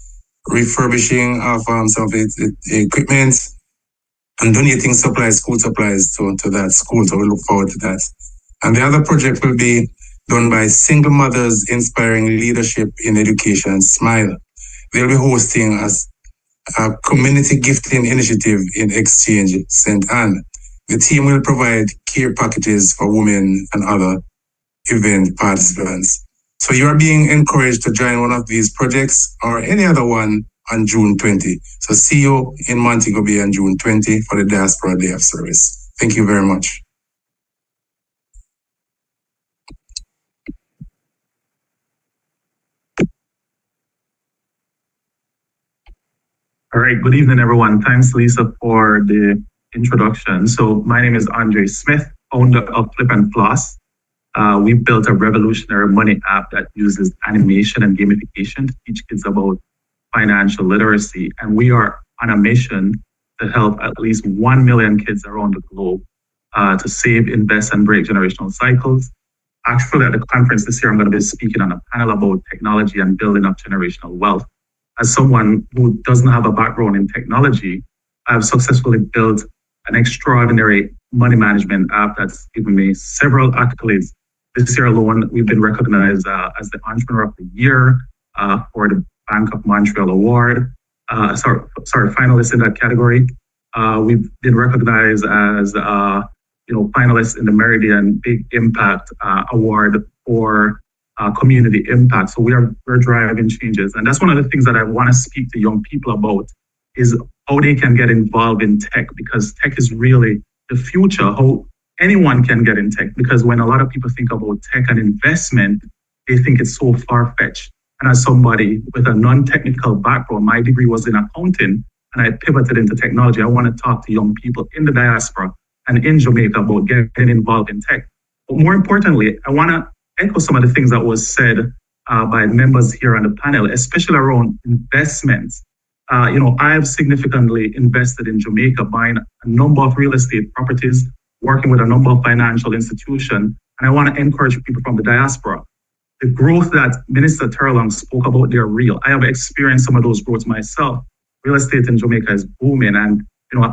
Speaker 19: refurbishing of some of the equipment, and donating supplies, school supplies to that school. So we look forward to that. And the other project will be done by Single Mothers Inspiring Leadership in Education, SMILE. They'll be hosting a community gifting initiative in Exchange, St. Anne. The team will provide care packages for women and other event participants. So you are being encouraged to join one of these projects or any other one on June 20. So see you in Montego Bay on June 20 for the Diaspora Day of Service. Thank you very much.
Speaker 20: All right, good evening, everyone. Thanks, Lisa, for the introduction. So my name is Andre Smith, founder of Flip and Floss. We built a revolutionary money app that uses animation and gamification to teach kids about financial literacy. And we are on a mission to help at least 1 million kids around the globe to save, invest, and break generational cycles. Actually, at the conference this year, I'm going to be speaking on a panel about technology and building up generational wealth. As someone who doesn't have a background in technology, I've successfully built an extraordinary money management app that's given me several accolades. This year alone, we've been recognized as the Entrepreneur of the Year for the Bank of Montreal Award. Finalists in that category. We've been recognized as finalists in the Meridian Big Impact Award for community impact. So we're driving changes, and that's one of the things that I want to speak to young people about is how they can get involved in tech, because tech is really the future. How anyone can get in tech, because when a lot of people think about tech and investment, they think it's so far-fetched. And as somebody with a non-technical background, my degree was in accounting, and I pivoted into technology. I want to talk to young people in the diaspora and in Jamaica about getting involved in tech. But more importantly, I want to echo some of the things that was said by members here on the panel, especially around investments. I've significantly invested in Jamaica, buying a number of real estate properties, working with a number of financial institutions, and I want to encourage people from the diaspora. The growth that Minister Terrelong spoke about, they're real. I have experienced some of those growths myself. Real estate in Jamaica is booming, and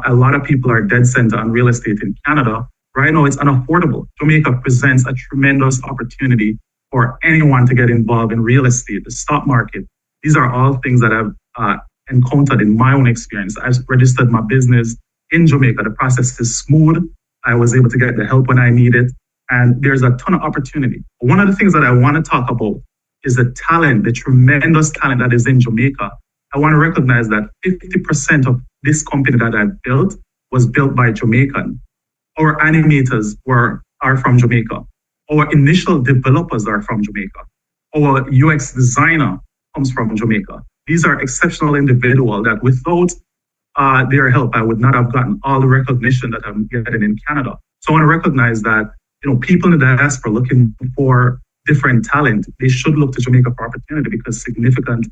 Speaker 20: a lot of people are dead center on real estate in Canada. Right now, it's unaffordable. Jamaica presents a tremendous opportunity for anyone to get involved in real estate, the stock market. These are all things that I've encountered in my own experience. I've registered my business in Jamaica. The process is smooth. I was able to get the help when I needed, and there's a ton of opportunity. One of the things that I want to talk about is the talent, the tremendous talent that is in Jamaica. I want to recognize that 50% of this company that I've built was built by Jamaican. Our animators are from Jamaica. Our initial developers are from Jamaica. Our UX designer comes from Jamaica. These are exceptional individuals that without their help, I would not have gotten all the recognition that I'm getting in Canada. So I want to recognize that, people in the diaspora looking for different talent, they should look to Jamaica for opportunity because significant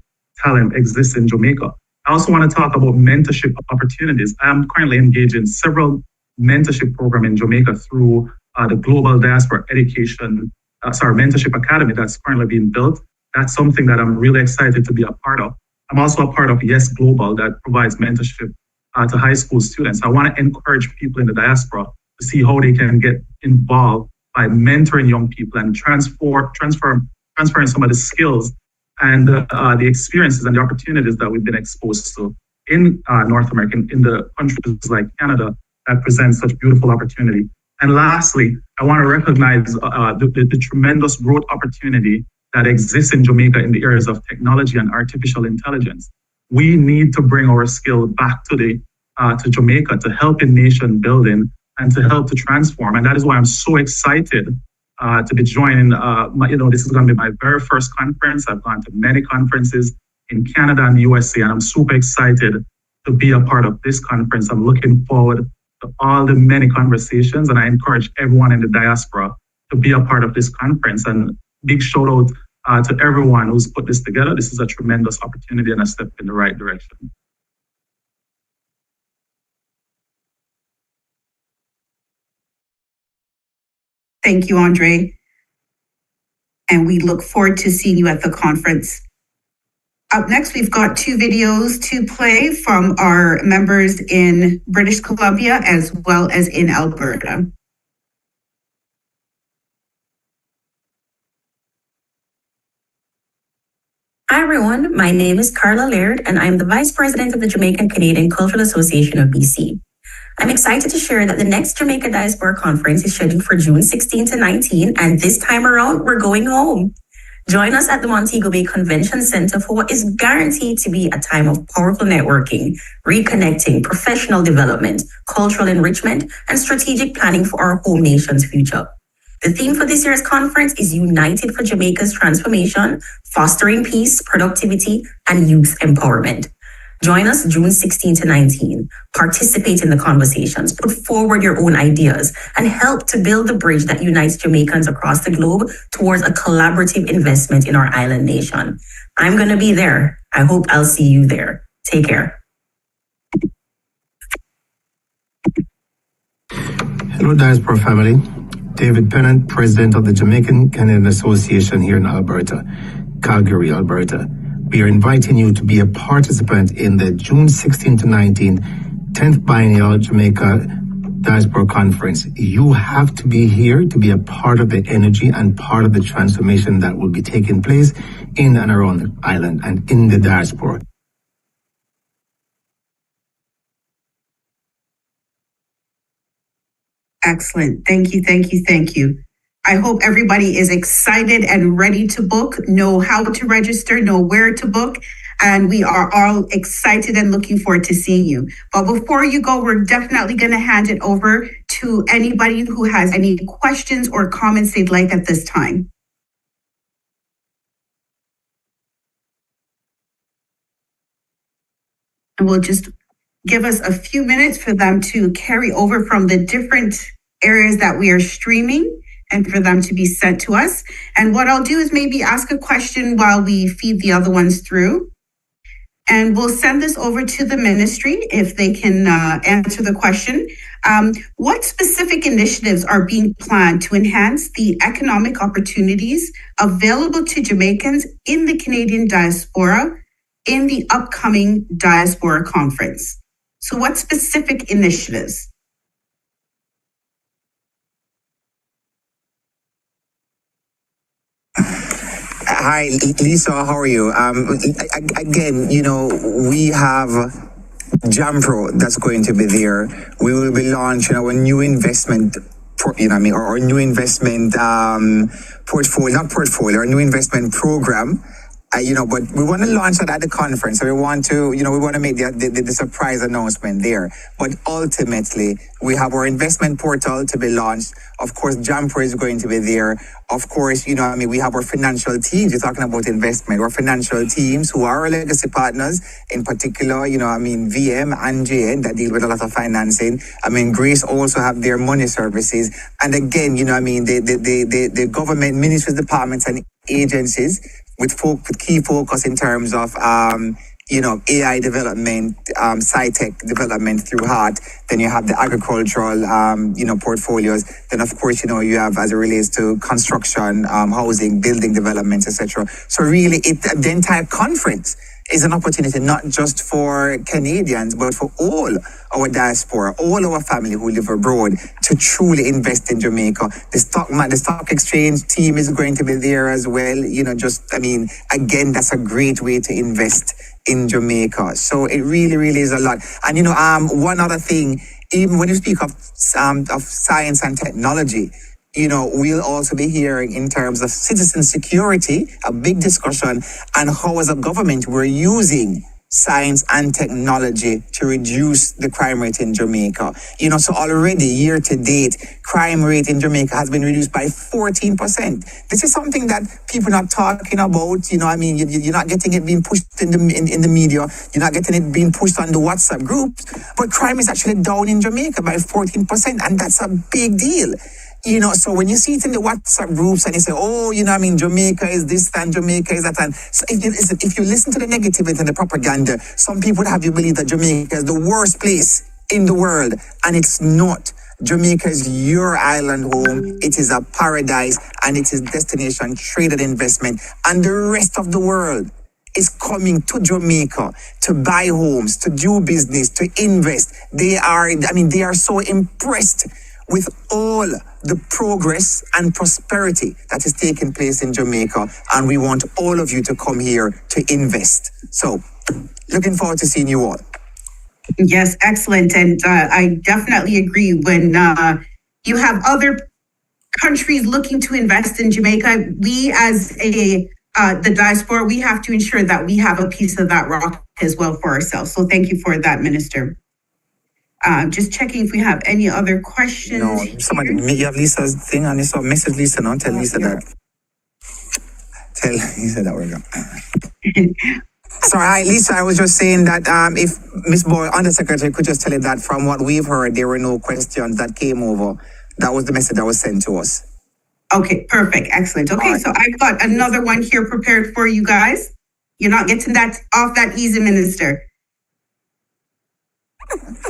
Speaker 20: talent exists in Jamaica. I also want to talk about mentorship opportunities. I am currently engaged in several mentorship programs in Jamaica through the Global Diaspora Mentorship Academy that's currently being built. That's something that I'm really excited to be a part of. I'm also a part of Yes Global that provides mentorship to high school students. I want to encourage people in the diaspora to see how they can get involved by mentoring young people and transferring some of the skills and the experiences and the opportunities that we've been exposed to in North America, in the countries like Canada that present such beautiful opportunity. And lastly, I want to recognize the tremendous growth opportunity that exists in Jamaica in the areas of technology and artificial intelligence. We need to bring our skill back to Jamaica to help in nation building and to help to transform. And that is why I'm so excited to be joining. This is going to be my very first conference. I've gone to many conferences in Canada and the USA, and I'm super excited to be a part of this conference. I'm looking forward to all the many conversations, and I encourage everyone in the diaspora to be a part of this conference. And big shout out to everyone who's put this together. This is a tremendous opportunity and a step in the right direction.
Speaker 7: Thank you, Andre. And we look forward to seeing you at the conference. Up next, we've got 2 videos to play from our members in British Columbia as well as in Alberta.
Speaker 21: Hi everyone, my name is Carla Laird and I'm the Vice President of the Jamaican Canadian Cultural Association of BC. I'm excited to share that the next Jamaica Diaspora Conference is scheduled for June 16 to 19, and this time around, we're going home. Join us at the Montego Bay Convention Centre for what is guaranteed to be a time of powerful networking, reconnecting, professional development, cultural enrichment, and strategic planning for our home nation's future. The theme for this year's conference is United for Jamaica's Transformation, Fostering Peace, Productivity, and Youth Empowerment. Join us June 16 to 19. Participate in the conversations, put forward your own ideas, and help to build the bridge that unites Jamaicans across the globe towards a collaborative investment in our island nation. I'm going to be there. I hope I'll see you there. Take care.
Speaker 22: Hello, Diaspora family. David Pennant, President of the Jamaican Canadian Association here in Alberta, Calgary, Alberta. We are inviting you to be a participant in the June 16 to 19 10th Biennial Jamaica Diaspora Conference. You have to be here to be a part of the energy and part of the transformation that will be taking place in and around the island and in the diaspora.
Speaker 7: Excellent. Thank you, thank you, thank you. I hope everybody is excited and ready to book, know how to register, know where to book, and we are all excited and looking forward to seeing you. But before you go, we're definitely going to hand it over to anybody who has any questions or comments they'd like at this time. And we'll just give us a few minutes for them to carry over from the different areas that we are streaming and for them to be sent to us. And what I'll do is maybe ask a question while we feed the other ones through. and we'll send this over to the ministry if they can answer the question. What specific initiatives are being planned to enhance the economic opportunities available to Jamaicans in the Canadian diaspora in the upcoming Diaspora Conference? So what specific initiatives?
Speaker 15: Hi, Lisa, how are you? Again, we have Jampro that's going to be there. We will be launching our new investment, our new investment portfolio, our new investment program. But we want to launch that at the conference. So we want to, we want to make the surprise announcement there. But ultimately, we have our investment portal to be launched. Of course, Jampro is going to be there. Of course, we have our financial teams. You're talking about investment. Our financial teams who are our legacy partners, in particular, VM and JN that deal with a lot of financing. Grace also have their money services. And again, the government ministries, departments and agencies with key focus in terms of AI development, sci-tech development through HEART. Then you have the agricultural portfolios. Then of course you have, as it relates to construction, housing, building developments, etc. So really, the entire conference is an opportunity not just for Canadians, but for all our diaspora, all our family who live abroad, to truly invest in Jamaica. The stock exchange team is going to be there as well. Again, that's a great way to invest in Jamaica. So it really, really is a lot. And one other thing, even when you speak of science and technology, we'll also be hearing in terms of citizen security, a big discussion, and how as a government we're using science and technology to reduce the crime rate in Jamaica. So already year to date, crime rate in Jamaica has been reduced by 14%. This is something that people are not talking about. You're not getting it being pushed in the media. You're not getting it being pushed on the WhatsApp groups. But crime is actually down in Jamaica by 14%, and that's a big deal. So when you see it in the WhatsApp groups and you say, Jamaica is this and Jamaica is that. And so if you listen to the negativity and the propaganda, some people would have you believe that Jamaica is the worst place in the world. And it's not. Jamaica is your island home. It is a paradise and it is destination trade and investment. And the rest of the world is coming to Jamaica to buy homes, to do business, to invest. They are so impressed with all the progress and prosperity that is taking place in Jamaica. And we want all of you to come here to invest. So, looking forward to seeing you all.
Speaker 7: Yes, excellent. And I definitely agree when you have other countries looking to invest in Jamaica, we as the diaspora, we have to ensure that we have a piece of that rock as well for ourselves. So thank you for that, Minister. Just checking if we have any other questions.
Speaker 15: No, you have Lisa's thing and it's a message Lisa now. Tell Lisa that. Tell Lisa that we're going. Sorry, Lisa, I was just saying that if Ms. Boyle, Undersecretary, could just tell you that from what we've heard, there were no questions that came over. That was the message that was sent to us.
Speaker 7: Okay, perfect. Excellent. Okay, right. So I've got another one here prepared for you guys. You're not getting that off that easy, Minister.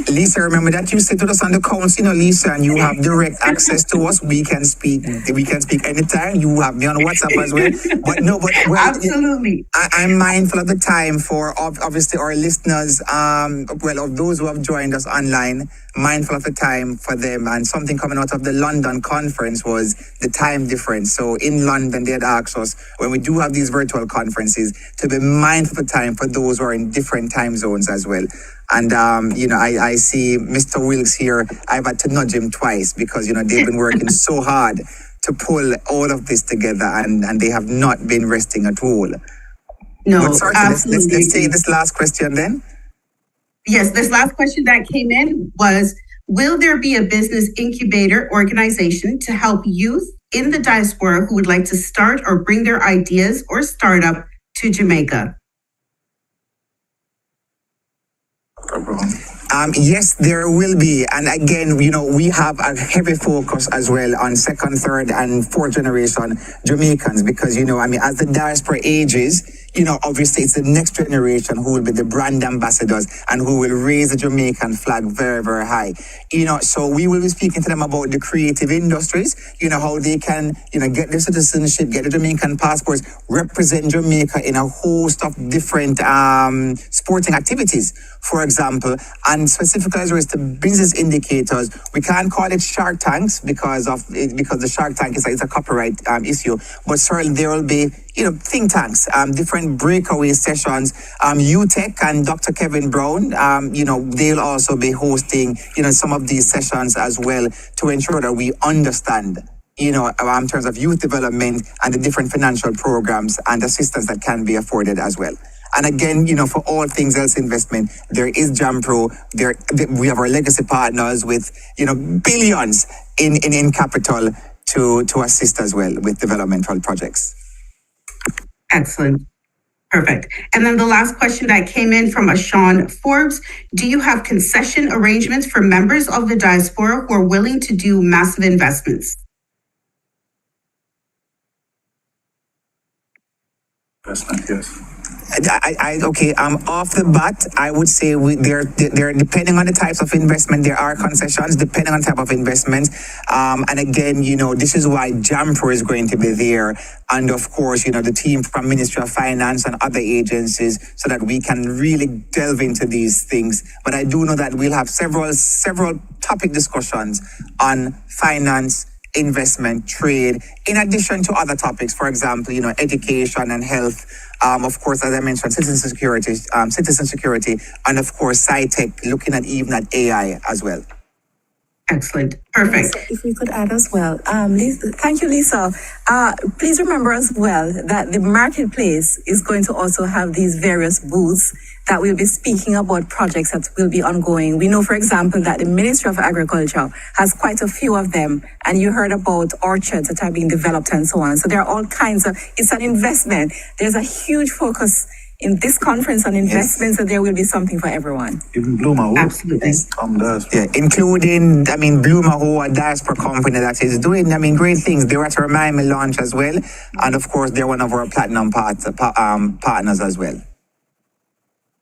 Speaker 15: Lisa, remember that you sit with us on the council, Lisa, and you have direct access to us. We can speak anytime. You have me on WhatsApp as well.
Speaker 7: Absolutely.
Speaker 15: I'm mindful of the time for obviously our listeners, of those who have joined us online, mindful of the time for them. And something coming out of the London conference was the time difference. So in London, they had asked us, when we do have these virtual conferences, to be mindful of the time for those who are in different time zones as well. And, I see Mr. Wilkes here. I've had to nudge him twice because, they've been working so hard to pull all of this together and they have not been resting at all.
Speaker 7: No,
Speaker 15: but sorry,
Speaker 7: absolutely.
Speaker 15: Let's take this last question then.
Speaker 7: Yes, this last question that came in was, will there be a business incubator organization to help youth in the diaspora who would like to start or bring their ideas or startup to Jamaica?
Speaker 15: Yes, there will be. And again, we have a heavy focus as well on second, third, and fourth generation Jamaicans because, as the diaspora ages, obviously it's the next generation who will be the brand ambassadors and who will raise the Jamaican flag very, very high. So we will be speaking to them about the creative industries, how they can, get their citizenship, get the Jamaican passports, represent Jamaica in a host of different sporting activities, for example, and specifically as relates to business indicators. We can't call it Shark Tanks because the Shark Tank is a copyright issue, but certainly there will be think tanks, different breakaway sessions. UTech and Dr. Kevin Brown, they'll also be hosting some of these sessions as well to ensure that we understand in terms of youth development and the different financial programs and assistance that can be afforded as well. And again, for all things else investment, there is JAMPRO. We have our legacy partners with, billions in capital to assist as well with developmental projects.
Speaker 7: Excellent. Perfect. And then the last question that came in from Sean Forbes, do you have concession arrangements for members of the diaspora who are willing to do massive investments?
Speaker 6: Investment, yes.
Speaker 15: Off the bat, I would say they're depending on the types of investment, there are concessions depending on type of investment. And again, this is why JAMPRO is going to be there. And of course, the team from Ministry of Finance and other agencies so that we can really delve into these things. But I do know that we'll have several topic discussions on finance, investment, trade, in addition to other topics, for example, education and health. Of course, as I mentioned, citizen security, and of course, SciTech, looking at even at AI as well.
Speaker 7: Excellent. Perfect.
Speaker 14: So if we could add as well, thank you, Lisa. Please remember as well that the marketplace is going to also have these various booths that will be speaking about projects that will be ongoing. We know, for example, that the Ministry of Agriculture has quite a few of them, and you heard about orchards that are being developed and so on. So there are all kinds of, it's an investment. There's a huge focus in this conference on investments, so there will be something for everyone.
Speaker 6: Even Bloomer,
Speaker 7: absolutely.
Speaker 15: Including, Bloomer, who a diaspora company that is doing, great things. They were at our Miami launch as well, and of course, they're one of our platinum partners as well.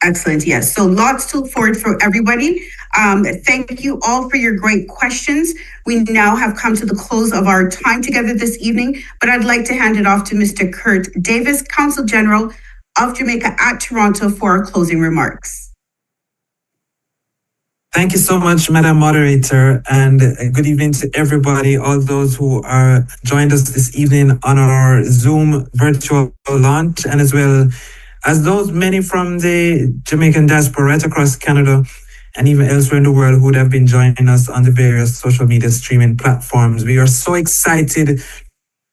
Speaker 7: Excellent. Yes. So lots to look forward for everybody. Thank you all for your great questions. We now have come to the close of our time together this evening, but I'd like to hand it off to Mr. Kurt Davis, Consul General of Jamaica at Toronto, for our closing remarks.
Speaker 5: Thank you so much, Madam Moderator, and good evening to everybody, all those who are joined us this evening on our Zoom virtual launch, and as well as those many from the Jamaican diaspora right across Canada and even elsewhere in the world who would have been joining us on the various social media streaming platforms. We are so excited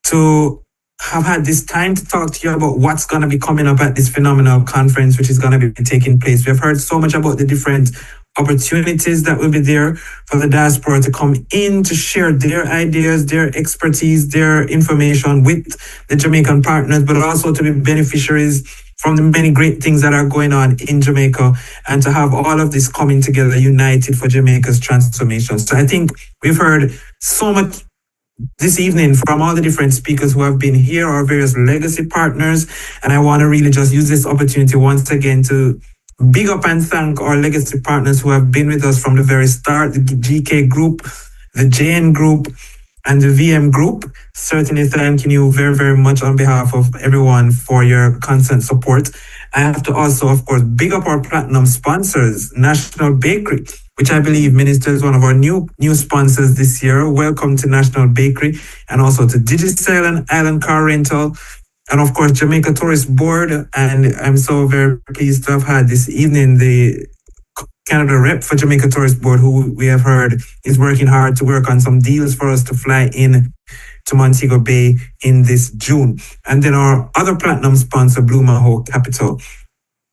Speaker 5: to have had this time to talk to you about what's going to be coming up at this phenomenal conference, which is going to be taking place. We've heard so much about the different opportunities that will be there for the diaspora to come in to share their ideas, their expertise, their information with the Jamaican partners, but also to be beneficiaries from the many great things that are going on in Jamaica, and to have all of this coming together, united for Jamaica's transformation. So I think we've heard so much this evening from all the different speakers who have been here, our various legacy partners, and I want to really just use this opportunity once again to big up and thank our legacy partners who have been with us from the very start, the GK Group, the JN Group, and the VM Group. Certainly thanking you very, very much on behalf of everyone for your constant support. I have to also, of course, big up our platinum sponsors, National Bakery, which I believe ministers one of our new sponsors this year. Welcome to National Bakery, and also to Digicel and Island Car Rental, and of course, Jamaica Tourist Board. And I'm so very pleased to have had this evening the Canada rep for Jamaica Tourist Board, who we have heard is working hard to work on some deals for us to fly in to Montego Bay in this June. And then our other platinum sponsor, Blue Maho Capital.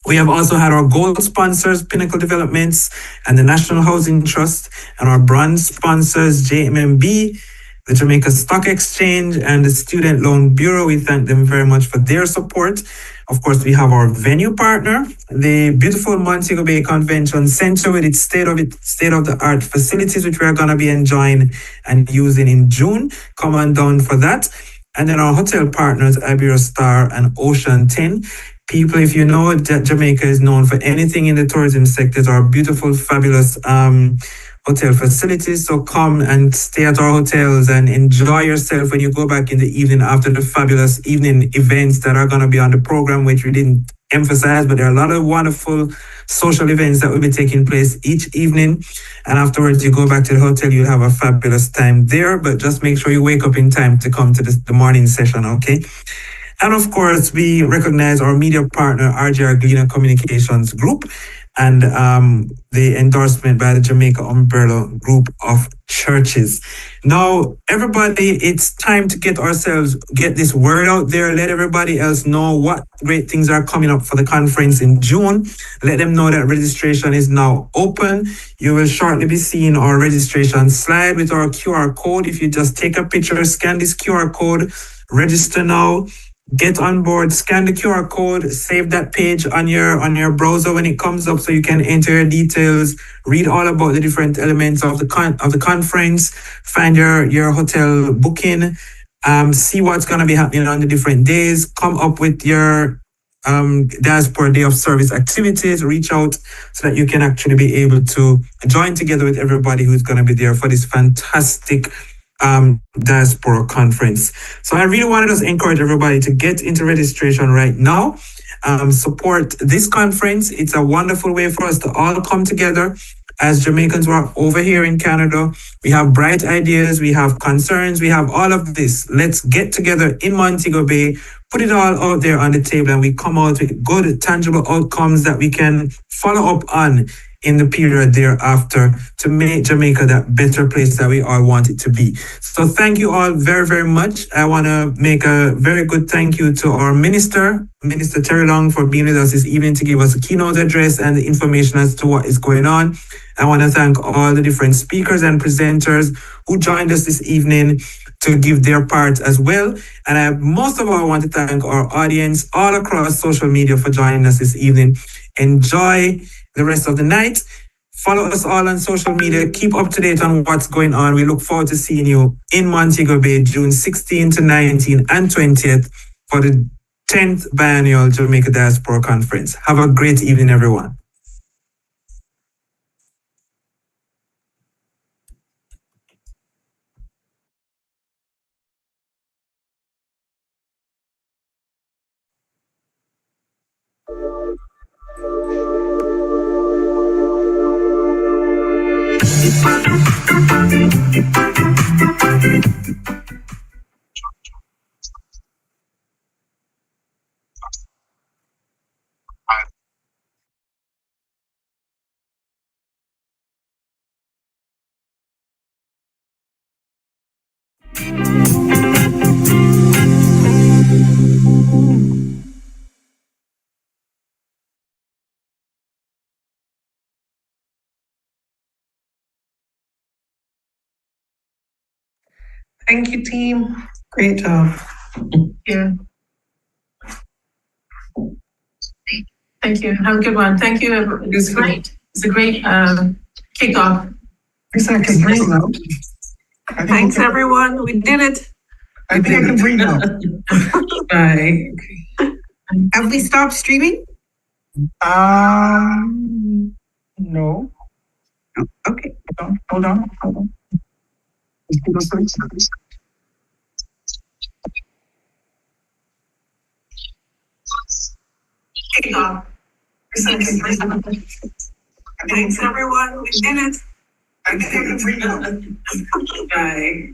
Speaker 5: We have also had our gold sponsors, Pinnacle Developments and the National Housing Trust, and our bronze sponsors, JMMB, the Jamaica Stock Exchange, and the Student Loan Bureau. We thank them very much for their support. Of course, we have our venue partner, the beautiful Montego Bay Convention Centre with its state-of-the-art facilities, which we are going to be enjoying and using in June. Come on down for that. And then our hotel partners, Iberia Star and Ocean 10. People, if you know that Jamaica is known for anything in the tourism sector, our beautiful, fabulous hotel facilities. So come and stay at our hotels and enjoy yourself when you go back in the evening after the fabulous evening events that are going to be on the program, which we didn't emphasize, but there are a lot of wonderful social events that will be taking place each evening. And afterwards, you go back to the hotel, you'll have a fabulous time there, but just make sure you wake up in time to come to the morning session, okay? And of course, we recognize our media partner, RJR Gleaner Communications Group, and the endorsement by the Jamaica Umbrella Group of Churches. Now, everybody, it's time to get this word out there. Let everybody else know what great things are coming up for the conference in June. Let them know that registration is now open. You will shortly be seeing our registration slide with our QR code. If you just take a picture, scan this QR code, register now. Get on board, scan the QR code, save that page on your browser when it comes up so you can enter your details, read all about the different elements of the conference, find your hotel booking, see what's going to be happening on the different days, come up with your Diaspora Day of Service activities, reach out so that you can actually be able to join together with everybody who's going to be there for this fantastic Diaspora conference. So I really want to just encourage everybody to get into registration right now. Support this conference. It's a wonderful way for us to all come together as Jamaicans who are over here in Canada. We have bright ideas, we have concerns, we have all of this. Let's get together in Montego Bay, put it all out there on the table, and we come out with good, tangible outcomes that we can follow up on in the period thereafter to make Jamaica that better place that we all want it to be. So thank you all very, very much. I want to make a very good thank you to our Minister Terry Long, for being with us this evening to give us a keynote address and the information as to what is going on. I want to thank all the different speakers and presenters who joined us this evening to give their part as well. And most of all, I want to thank our audience all across social media for joining us this evening. Enjoy the rest of the night. Follow us all on social media. Keep up to date on what's going on. We look forward to seeing you in Montego Bay, June 16 to 19 and 20th for the 10th Biennial Jamaica Diaspora Conference. Have a great evening, everyone.
Speaker 1: Thank you, team. Great job.
Speaker 18: Yeah. Thank you. Have a good one. Thank you. It's great. It's a great kickoff. Thanks, everyone. We did it.
Speaker 4: I think I can breathe now.
Speaker 1: Bye.
Speaker 7: Have we stopped streaming?
Speaker 4: No.
Speaker 7: Oh, okay.
Speaker 4: Hold on.
Speaker 18: Kickoff. Thanks, everyone. We did it. I think I can breathe now. Bye.